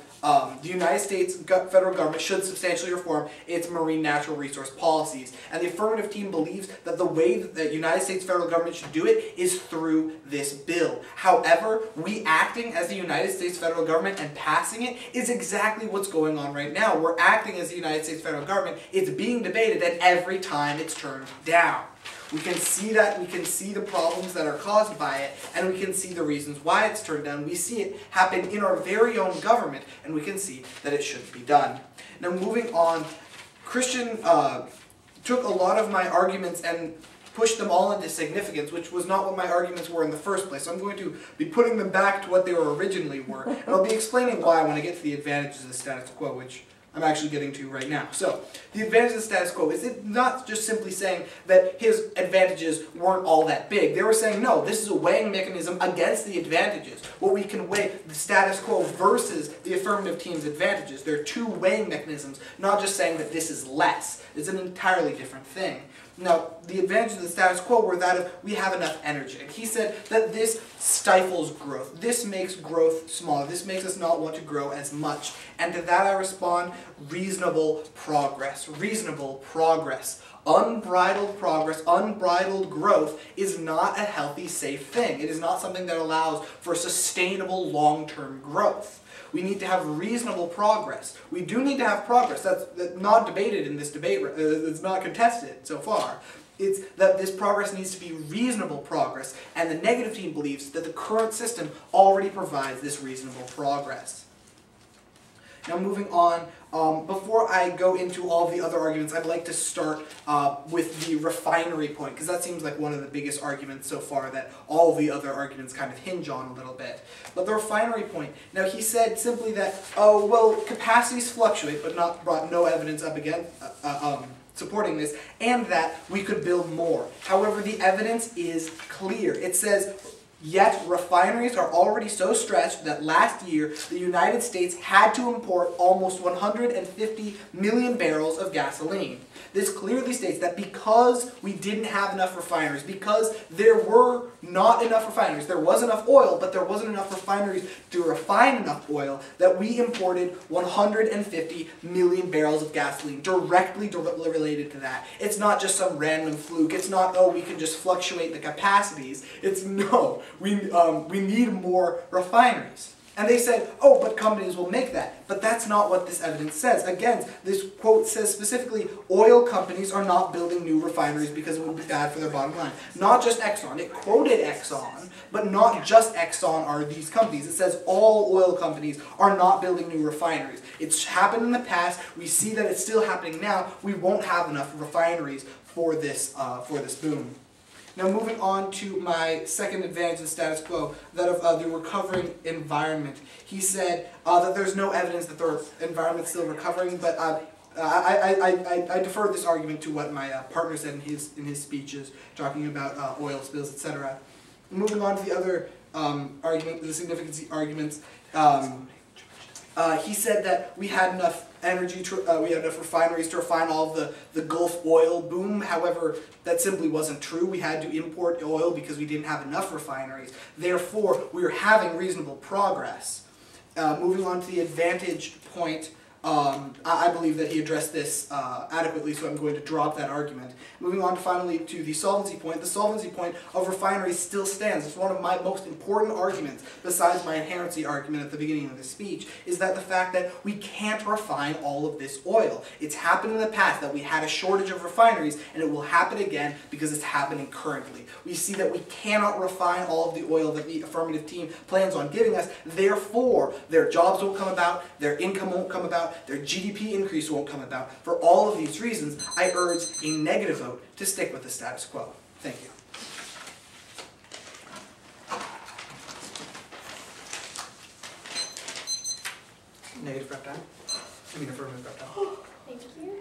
the United States federal government should substantially reform its marine natural resource policies. And the affirmative team believes that the way that the United States federal government should do it is through this bill. However, we acting as the United States federal government and passing it is exactly what's going on right now. We're acting as the United States federal government. It's being debated, and every time it's turned down. We can see that, we can see the problems that are caused by it, and we can see the reasons why it's turned down. We see it happen in our very own government, and we can see that it shouldn't be done. Now, moving on, Christian took a lot of my arguments and pushed them all into significance, which was not what my arguments were in the first place. So I'm going to be putting them back to what they were originally were, and I'll be explaining why when I get to the advantages of the status quo, which I'm actually getting to right now. So, the advantage of the status quo is it not just simply saying that his advantages weren't all that big. They were saying, no, this is a weighing mechanism against the advantages. Well, we can weigh the status quo versus the affirmative team's advantages. There are two weighing mechanisms, not just saying that this is less. It's an entirely different thing. Now, the advantages of the status quo were that of we have enough energy. And he said that this stifles growth. This makes growth smaller. This makes us not want to grow as much. And to that I respond, reasonable progress. Reasonable progress. Unbridled progress, unbridled growth is not a healthy, safe thing. It is not something that allows for sustainable long-term growth. We need to have reasonable progress. We do need to have progress. That's not debated in this debate. It's not contested so far. It's that this progress needs to be reasonable progress, and the negative team believes that the current system already provides this reasonable progress. Now, moving on, before I go into all the other arguments, I'd like to start with the refinery point, because that seems like one of the biggest arguments so far that all the other arguments kind of hinge on a little bit. But the refinery point, now he said simply that, oh, well, capacities fluctuate, but brought no evidence up again, supporting this, and that we could build more. However, the evidence is clear. It says, yet refineries are already so stretched that last year the United States had to import almost 150 million barrels of gasoline. This clearly states that because we didn't have enough refineries, because there were not enough refineries, there was enough oil, but there wasn't enough refineries to refine enough oil, that we imported 150 million barrels of gasoline, directly related to that. It's not just some random fluke. It's not, oh, we can just fluctuate the capacities. It's no, we need more refineries. And they said, oh, but companies will make that. But that's not what this evidence says. Again, this quote says specifically, oil companies are not building new refineries because it would be bad for their bottom line. Not just Exxon. It quoted Exxon, but not just Exxon are these companies. It says all oil companies are not building new refineries. It's happened in the past. We see that it's still happening now. We won't have enough refineries for this boom. Now, moving on to my second advantage of the status quo, that of the recovering environment. He said that there's no evidence that the environment's still recovering, but I defer this argument to what my partner said in his speeches, talking about oil spills, etc. Moving on to the other argument, the significance arguments. He said that we had enough energy, we had enough refineries to refine all of the Gulf oil boom. However, that simply wasn't true. We had to import oil because we didn't have enough refineries. Therefore, we were having reasonable progress. Moving on to the advantage point, I believe that he addressed this adequately, so I'm going to drop that argument. Moving on finally to the solvency point. The solvency point of refineries still stands. It's one of my most important arguments, besides my inherency argument at the beginning of the speech, is that the fact that we can't refine all of this oil. It's happened in the past that we had a shortage of refineries, and it will happen again because it's happening currently. We see that we cannot refine all of the oil that the affirmative team plans on giving us. Therefore, their jobs won't come about, their income won't come about, their GDP increase won't come about. For all of these reasons, I urge a negative vote to stick with the status quo. Thank you. Negative prep time? I mean affirmative prep time. Thank you.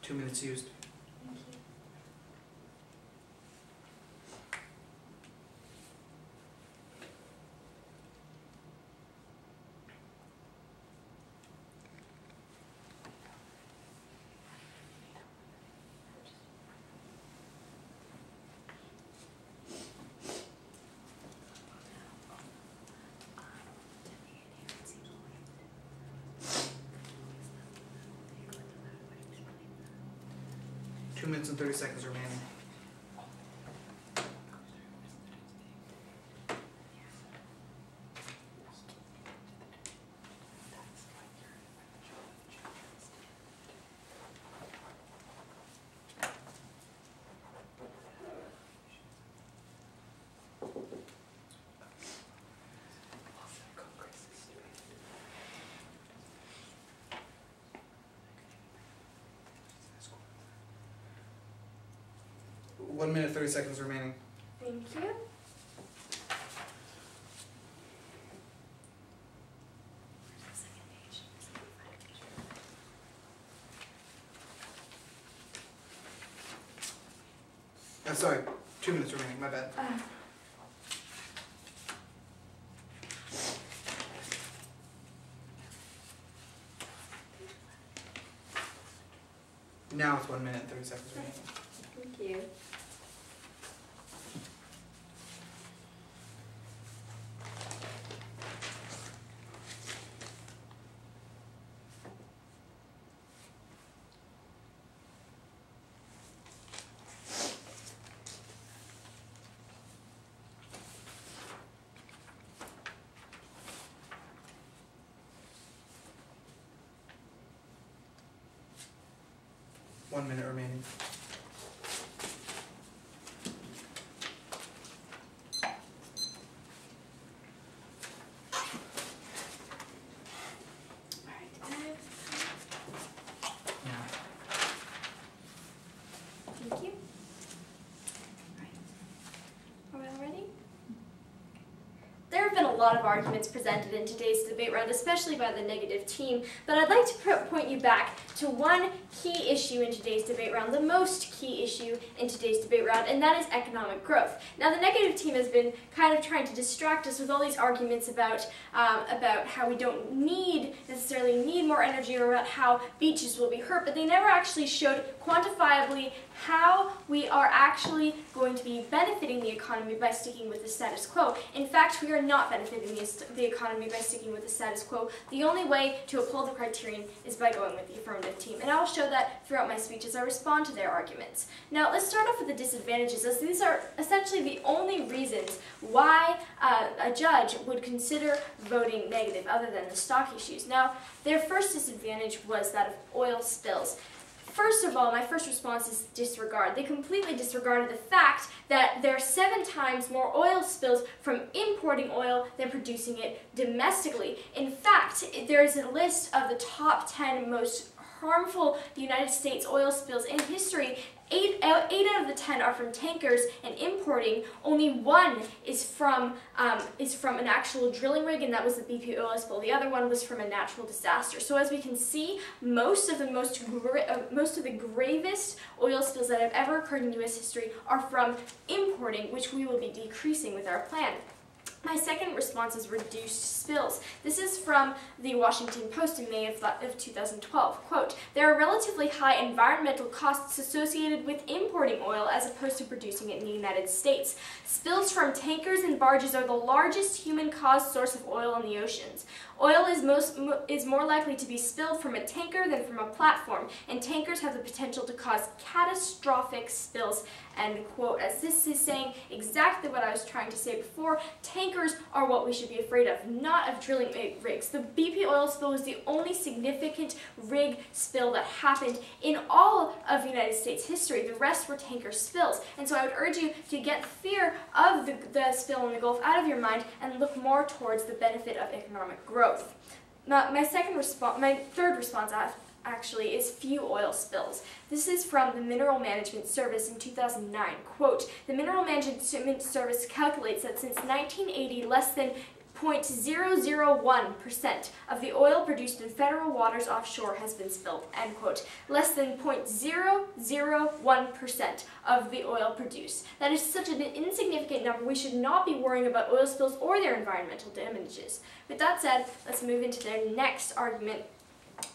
Two minutes used. Thank you. Two minutes and 30 seconds remaining. One minute, 30 seconds remaining. Thank you. Sorry, 2 minutes remaining, my bad. Now it's 1 minute, 30 seconds remaining. Thank you. One minute remaining. Thank you. Are we all ready? There have been a lot of arguments presented in today's debate round, especially by the negative team, but I'd like to point you back to one key issue in today's debate round, the most key issue in today's debate round, and that is economic growth. Now, the negative team has been kind of trying to distract us with all these arguments about how we don't necessarily need more energy, or about how beaches will be hurt, but they never actually showed quantifiably how we are actually going to be benefiting the economy by sticking with the status quo. In fact, we are not benefiting the economy by sticking with the status quo. The only way to uphold the criterion is by going with the affirmative team, and I'll show that throughout my speech as I respond to their arguments. Now, let's start off with the disadvantages, as these are essentially the only reasons why a judge would consider voting negative, other than the stock issues. Now, their first disadvantage was that of oil spills. First of all, my first response is disregard. They completely disregarded the fact that there are 7 times more oil spills from importing oil than producing it domestically. In fact, there is a list of the top 10 most harmful United States oil spills in history. 8 out of the 10 are from tankers and importing. Only 1 is from an actual drilling rig, and that was the BP oil spill. The other one was from a natural disaster. So as we can see, most of the gravest oil spills that have ever occurred in U.S. history are from importing, which we will be decreasing with our plan. My second response is reduced spills. This is from the Washington Post in May of 2012. Quote, "There are relatively high environmental costs associated with importing oil as opposed to producing it in the United States. Spills from tankers and barges are the largest human-caused source of oil in the oceans. Oil is more likely to be spilled from a tanker than from a platform, and tankers have the potential to cause catastrophic spills." End quote. As this is saying exactly what I was trying to say before, tankers tankers are what we should be afraid of, not of drilling rigs. The BP oil spill was the only significant rig spill that happened in all of United States history. The rest were tanker spills. And so I would urge you to get fear of the spill in the Gulf out of your mind and look more towards the benefit of economic growth. My third response actually is few oil spills. This is from the Mineral Management Service in 2009. Quote, the Mineral Management Service calculates that since 1980, less than 0.001% of the oil produced in federal waters offshore has been spilled, end quote. Less than 0.001% of the oil produced. That is such an insignificant number. We should not be worrying about oil spills or their environmental damages. With that said, let's move into their next argument,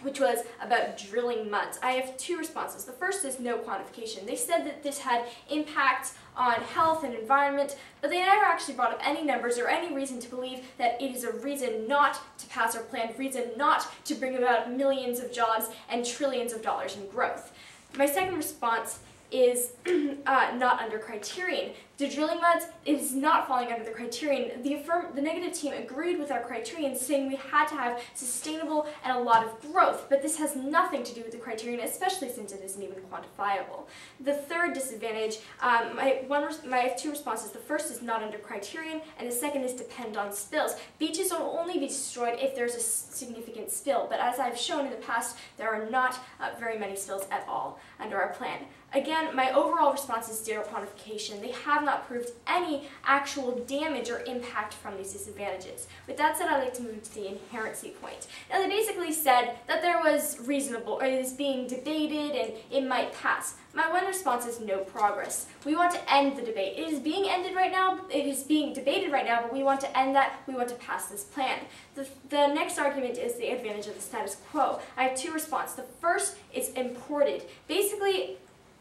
which was about drilling muds. I have two responses. The first is no quantification. They said that this had impacts on health and environment, but they never actually brought up any numbers or any reason to believe that it is a reason not to pass our plan, reason not to bring about millions of jobs and trillions of dollars in growth. My second response is not under criterion. The drilling muds is not falling under the criterion. The negative team agreed with our criterion, saying we had to have sustainable and a lot of growth, but this has nothing to do with the criterion, especially since it isn't even quantifiable. The third disadvantage, I have two responses. The first is not under criterion, and the second is depend on spills. Beaches will only be destroyed if there's a significant spill, but as I've shown in the past, there are not very many spills at all under our plan. Again, my overall response is zero quantification. They have not proved any actual damage or impact from these disadvantages. With that said, I'd like to move to the inherency point. Now, they basically said that there was reasonable, or it is being debated and it might pass. My one response is no progress. We want to end the debate. It is being ended right now, it is being debated right now, but we want to end that, we want to pass this plan. The next argument is the advantage of the status quo. I have two responses. The first is imported. Basically,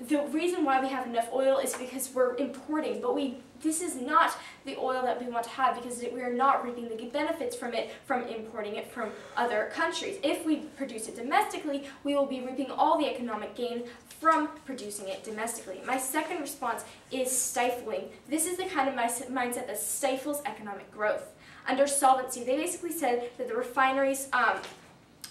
the reason why we have enough oil is because we're importing, but this is not the oil that we want to have because we are not reaping the benefits from it from importing it from other countries. If we produce it domestically, we will be reaping all the economic gain from producing it domestically. My second response is stifling. This is the kind of mindset that stifles economic growth. Under solvency, they basically said that the refineries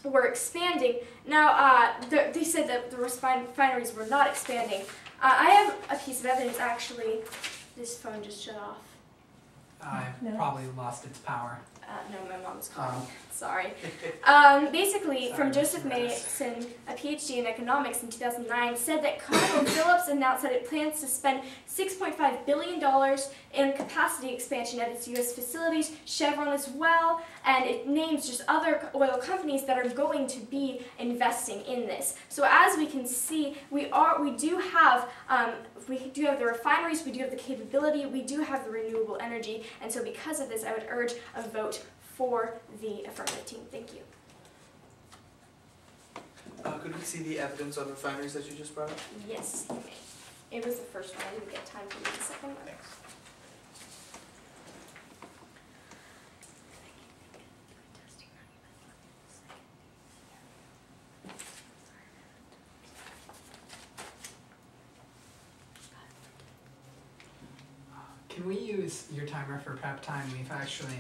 were expanding. Now, they said that the refineries were not expanding. I have a piece of evidence, actually. This phone just shut off. Probably lost its power. No, my mom's calling. Sorry. Basically, from Joseph Mason, a PhD in economics in 2009, said that ConocoPhillips announced that it plans to spend $6.5 billion in capacity expansion at its U.S. facilities, Chevron as well, and it names just other oil companies that are going to be investing in this. So as we can see, we do have the refineries, we do have the capability, we do have the renewable energy, and so because of this, I would urge a vote for the affirmative team. Thank you. Could we see the evidence on refineries that you just brought up? Yes, you may. It was the first one. I didn't get time to read the second one. Thanks. Can we use your timer for prep time?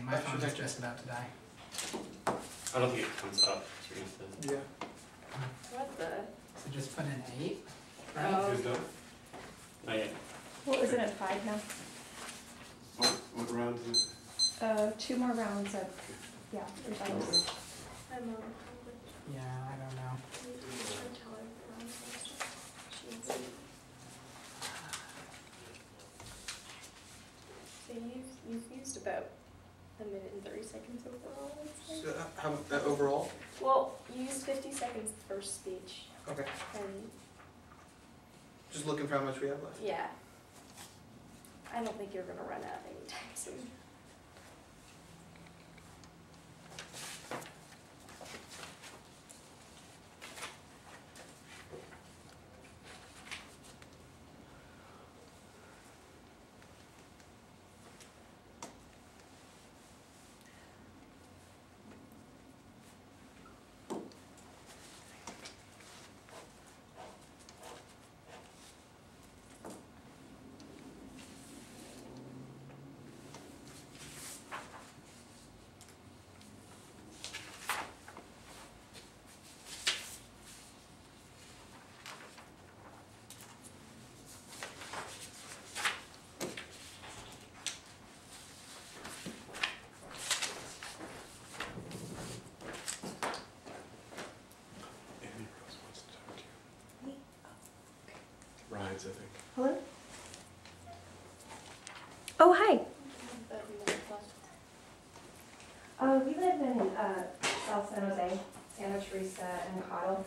My phone is just about to die. I don't think it comes up. Yeah. What the? So just put in 8. Right? Who's done? Not yet. What was it at 5 now? What round is it? 2 more rounds of, refiners. I'm Yeah, I don't know. So you've used about 1 minute and 30 seconds overall, I'd say. So, how overall? Well, you used 50 seconds the first speech. Okay. And Just looking for how much we have left. yeah. I don't think you're going to run out anytime soon. Science, I think. Hello? Oh, hi. We live in South San Jose, Santa Teresa and Cottle.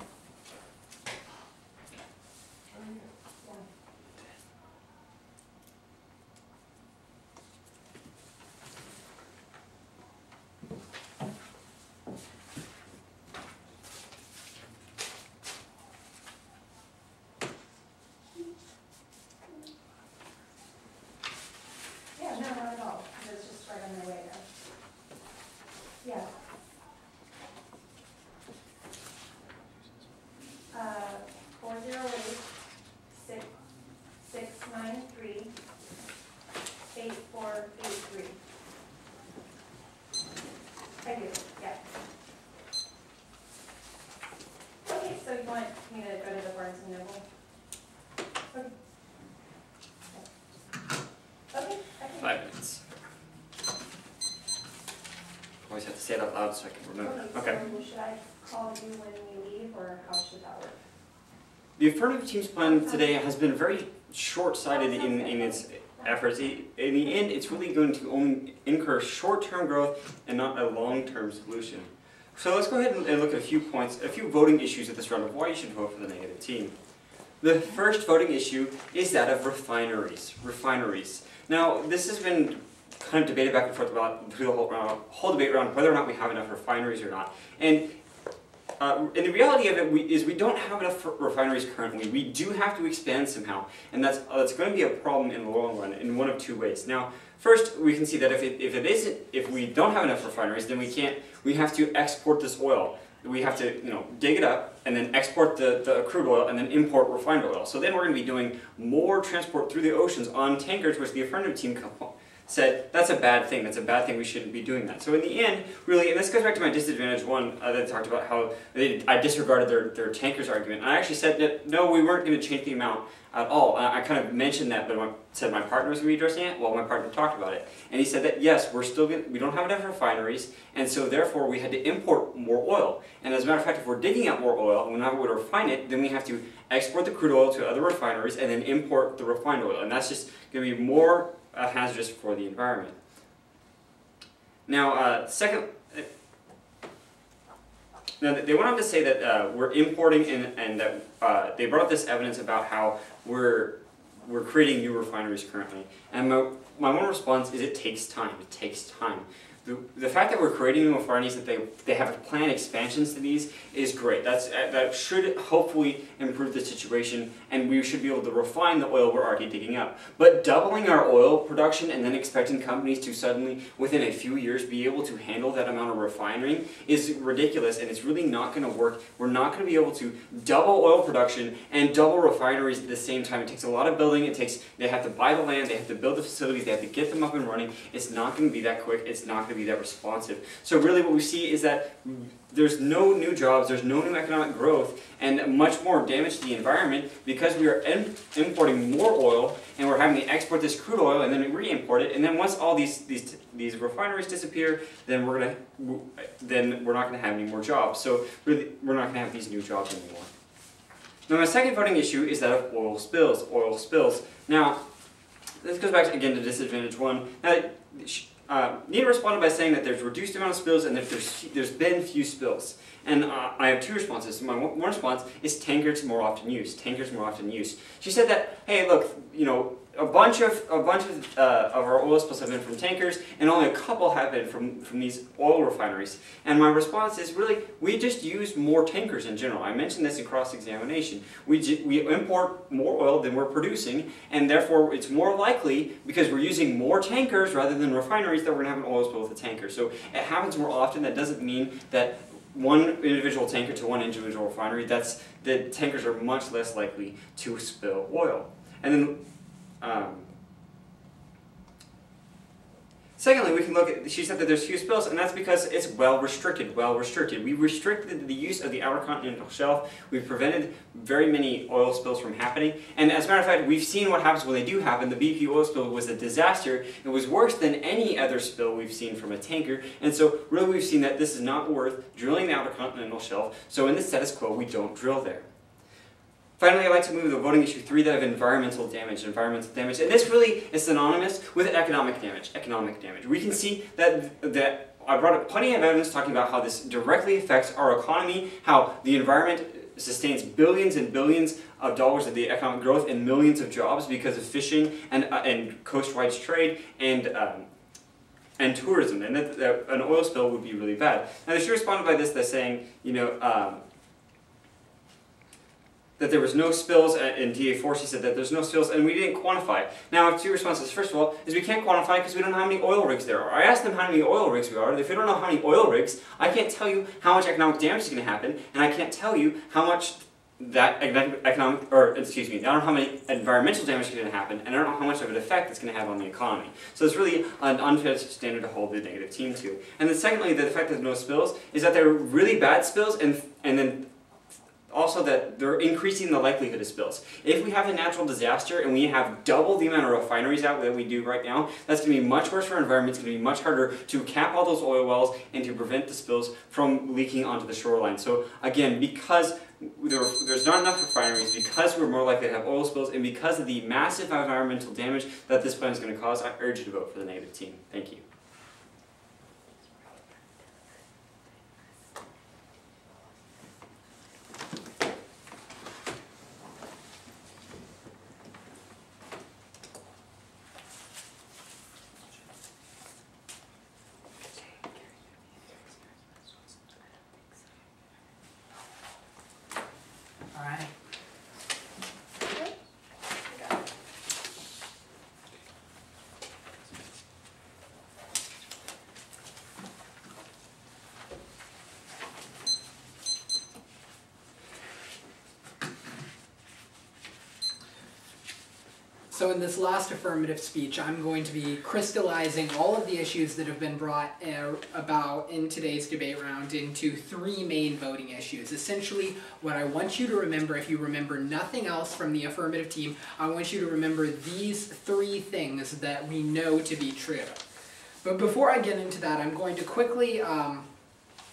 Yeah, no, not at all. It's just right on my way there. Yeah. 408-693-8483. I do, yeah. Okay, so you want me to go to the Barnes and Noble? Okay. Okay, I can. 5 minutes. Always have to say it out loud so I can remember. Okay. So should I call you when we leave, or how should that work? The affirmative teams plan today has been very short-sighted in its efforts. In the end, it's really going to only incur short-term growth and not a long-term solution. So let's go ahead and look at a few points, a few voting issues at this round of why you should vote for the negative team. The first voting issue is that of refineries. Now, this has been kind of debated back and forth about through the whole debate around whether or not we have enough refineries or not. And the reality of it is we don't have enough refineries currently. We do have to expand somehow, and that's going to be a problem in the long run in one of two ways. Now, first, we can see that if we don't have enough refineries, then we have to export this oil. We have to dig it up and then export the crude oil and then import refined oil. So then we're going to be doing more transport through the oceans on tankers, which the affirmative team said that's a bad thing. That's a bad thing. We shouldn't be doing that. So in the end, really, and this goes back to my disadvantage one that talked about how I disregarded their tankers argument. And I actually said that no, we weren't going to change the amount at all. I kind of mentioned that, but said my partner was going to be addressing it. Well, my partner talked about it, and he said that yes, we don't have enough refineries, and so therefore we had to import more oil. And as a matter of fact, if we're digging out more oil and we're not able to refine it, then we have to export the crude oil to other refineries and then import the refined oil, and that's just going to be more hazardous for the environment. Now, now they went on to say that we're importing and that they brought up this evidence about how we're creating new refineries currently. And my one response is it takes time. It takes time. The fact that we're creating new refineries, that they have planned expansions to these, is great. That should hopefully improve the situation, and we should be able to refine the oil we're already digging up. But doubling our oil production and then expecting companies to suddenly, within a few years, be able to handle that amount of refining is ridiculous, and it's really not going to work. We're not going to be able to double oil production and double refineries at the same time. It takes a lot of building. They have to buy the land, they have to build the facilities, they have to get them up and running. It's not going to be that quick. It's not going to be that responsive. So really what we see is that there's no new jobs, there's no new economic growth, and much more damage to the environment because we are importing more oil and we're having to export this crude oil and then re-import it, and then once all these refineries disappear, then we're not going to have any more jobs. So really, we're not going to have these new jobs anymore. Now my second voting issue is that of oil spills. Now, this goes back again to disadvantage one. Now, Nina responded by saying that there's reduced amount of spills and that there's been few spills. And I have two responses. My one response is tankers more often used. Tankers more often used. She said that, hey, look, a bunch of our oil spills have been from tankers, and only a couple have been from these oil refineries. And my response is really, we just use more tankers in general. I mentioned this in cross-examination. We import more oil than we're producing, and therefore it's more likely, because we're using more tankers rather than refineries, that we're going to have an oil spill with a tanker. So it happens more often. That doesn't mean that one individual tanker to one individual refinery, the tankers are much less likely to spill oil. And then, secondly, we can look at, she said that there's few spills, and that's because it's well restricted. We've restricted the use of the outer continental shelf. We've prevented very many oil spills from happening. And as a matter of fact, we've seen what happens when they do happen. The BP oil spill was a disaster. It was worse than any other spill we've seen from a tanker. And so really we've seen that this is not worth drilling the outer continental shelf. So in the status quo, we don't drill there. Finally, I'd like to move to voting issue 3, that of environmental damage. Environmental damage, and this really is synonymous with economic damage. Economic damage. We can see that I brought up plenty of evidence talking about how this directly affects our economy, how the environment sustains billions and billions of dollars of the economic growth and millions of jobs because of fishing and coastwide trade and tourism, and that an oil spill would be really bad. Now, she responded by this by saying, that there was no spills. In DA4, she said that there's no spills, and we didn't quantify. Now, I have two responses. First of all, is we can't quantify because we don't know how many oil rigs there are. I asked them how many oil rigs there are. If we don't know how many oil rigs, I can't tell you how much economic damage is going to happen, and I can't tell you how much that I don't know how many environmental damage is going to happen, and I don't know how much of an effect it's going to have on the economy. So it's really an unfair standard to hold the negative team to. And then secondly, the effect of no spills is that they're really bad spills, and then also that they're increasing the likelihood of spills. If we have a natural disaster and we have double the amount of refineries out that we do right now, that's going to be much worse for our environment. It's going to be much harder to cap all those oil wells and to prevent the spills from leaking onto the shoreline. So again, because there's not enough refineries, because we're more likely to have oil spills, and because of the massive environmental damage that this plan is going to cause, I urge you to vote for the negative team. Thank you. All right. So in this last affirmative speech, I'm going to be crystallizing all of the issues that have been brought about in today's debate round into three main voting issues. Essentially, what I want you to remember, if you remember nothing else from the affirmative team, I want you to remember these three things that we know to be true. But before I get into that, I'm going to quickly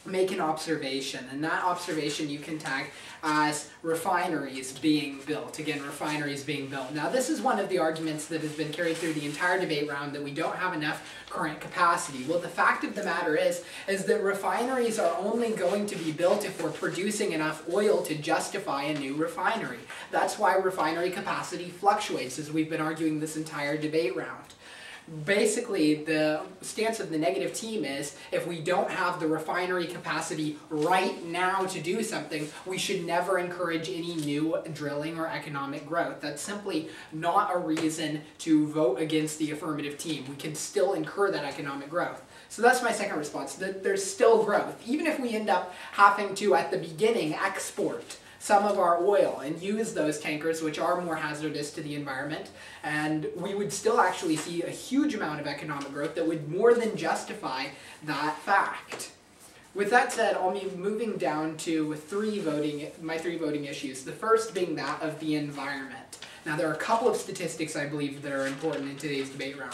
make an observation, and that observation you can tag as refineries being built. Again, refineries being built. Now, this is one of the arguments that has been carried through the entire debate round, that we don't have enough current capacity. Well, the fact of the matter is that refineries are only going to be built if we're producing enough oil to justify a new refinery. That's why refinery capacity fluctuates, as we've been arguing this entire debate round. Basically, the stance of the negative team is, if we don't have the refinery capacity right now to do something, we should never encourage any new drilling or economic growth. That's simply not a reason to vote against the affirmative team. We can still incur that economic growth. So that's my second response, that there's still growth. Even if we end up having to, at the beginning, export some of our oil and use those tankers, which are more hazardous to the environment, and we would still actually see a huge amount of economic growth that would more than justify that fact. With that said, I'll be moving down to my three voting issues, the first being that of the environment. Now, there are a couple of statistics I believe that are important in today's debate round.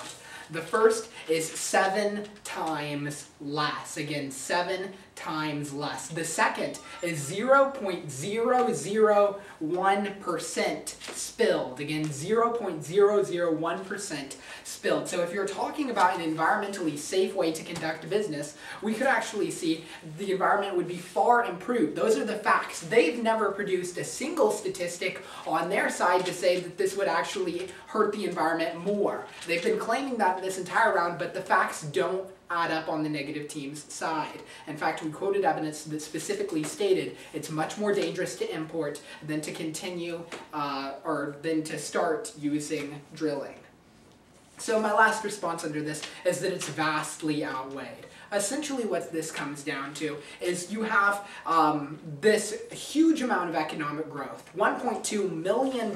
The first is 7 times less. Again, 7 times less. The second is 0.001% spilled. Again, 0.001% spilled. So if you're talking about an environmentally safe way to conduct business, we could actually see the environment would be far improved. Those are the facts. They've never produced a single statistic on their side to say that this would actually hurt the environment more. They've been claiming that this entire round, but the facts don't add up on the negative team's side. In fact, we quoted evidence that specifically stated it's much more dangerous to import than to continue or than to start using drilling. So my last response under this is that it's vastly outweighed. Essentially what this comes down to is you have this huge amount of economic growth, $1.2 million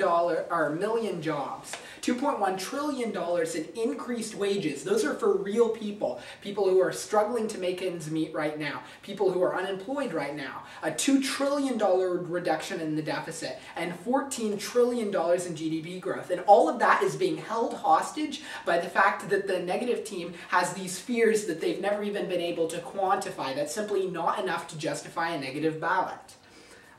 jobs, $2.1 trillion in increased wages. Those are for real people, people who are struggling to make ends meet right now, people who are unemployed right now, a $2 trillion reduction in the deficit, and $14 trillion in GDP growth. And all of that is being held hostage by the fact that the negative team has these fears that they've never even been able to quantify. That's simply not enough to justify a negative ballot.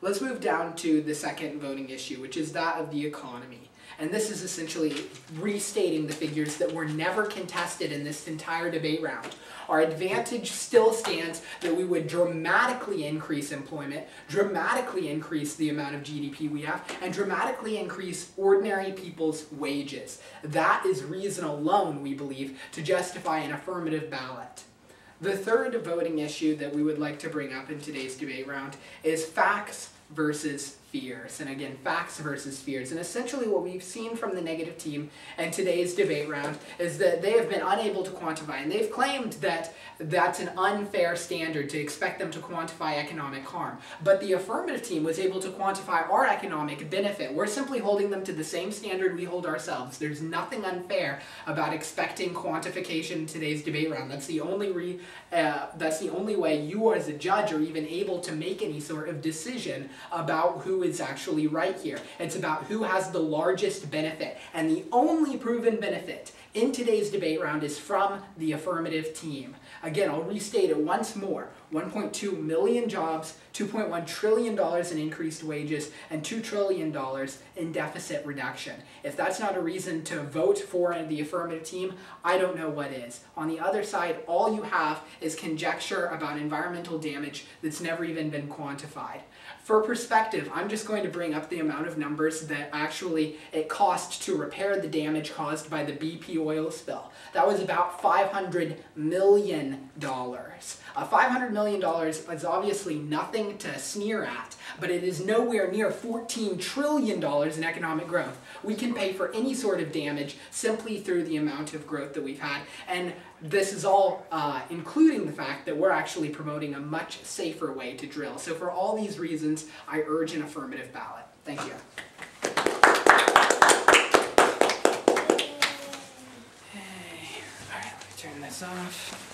Let's move down to the second voting issue, which is that of the economy. And this is essentially restating the figures that were never contested in this entire debate round. Our advantage still stands that we would dramatically increase employment, dramatically increase the amount of GDP we have, and dramatically increase ordinary people's wages. That is reason alone, we believe, to justify an affirmative ballot. The third voting issue that we would like to bring up in today's debate round is facts versus fears. And again, facts versus fears. And essentially what we've seen from the negative team in today's debate round is that they have been unable to quantify, and they've claimed that that's an unfair standard to expect them to quantify economic harm. But the affirmative team was able to quantify our economic benefit. We're simply holding them to the same standard we hold ourselves. There's nothing unfair about expecting quantification in today's debate round. That's the only way you as a judge are even able to make any sort of decision about who is actually right here. It's about who has the largest benefit. And the only proven benefit in today's debate round is from the affirmative team. Again, I'll restate it once more. 1.2 million jobs, $2.1 trillion in increased wages, and $2 trillion in deficit reduction. If that's not a reason to vote for the affirmative team, I don't know what is. On the other side, all you have is conjecture about environmental damage that's never even been quantified. For perspective, I'm just going to bring up the amount of numbers that actually it cost to repair the damage caused by the BP oil spill. That was about $500 million. $500 million is obviously nothing to sneer at, but it is nowhere near $14 trillion in economic growth. We can pay for any sort of damage simply through the amount of growth that we've had, and this is all including the fact that we're actually promoting a much safer way to drill. So for all these reasons, I urge an affirmative ballot. Thank you. Hey, all right, let me turn this off.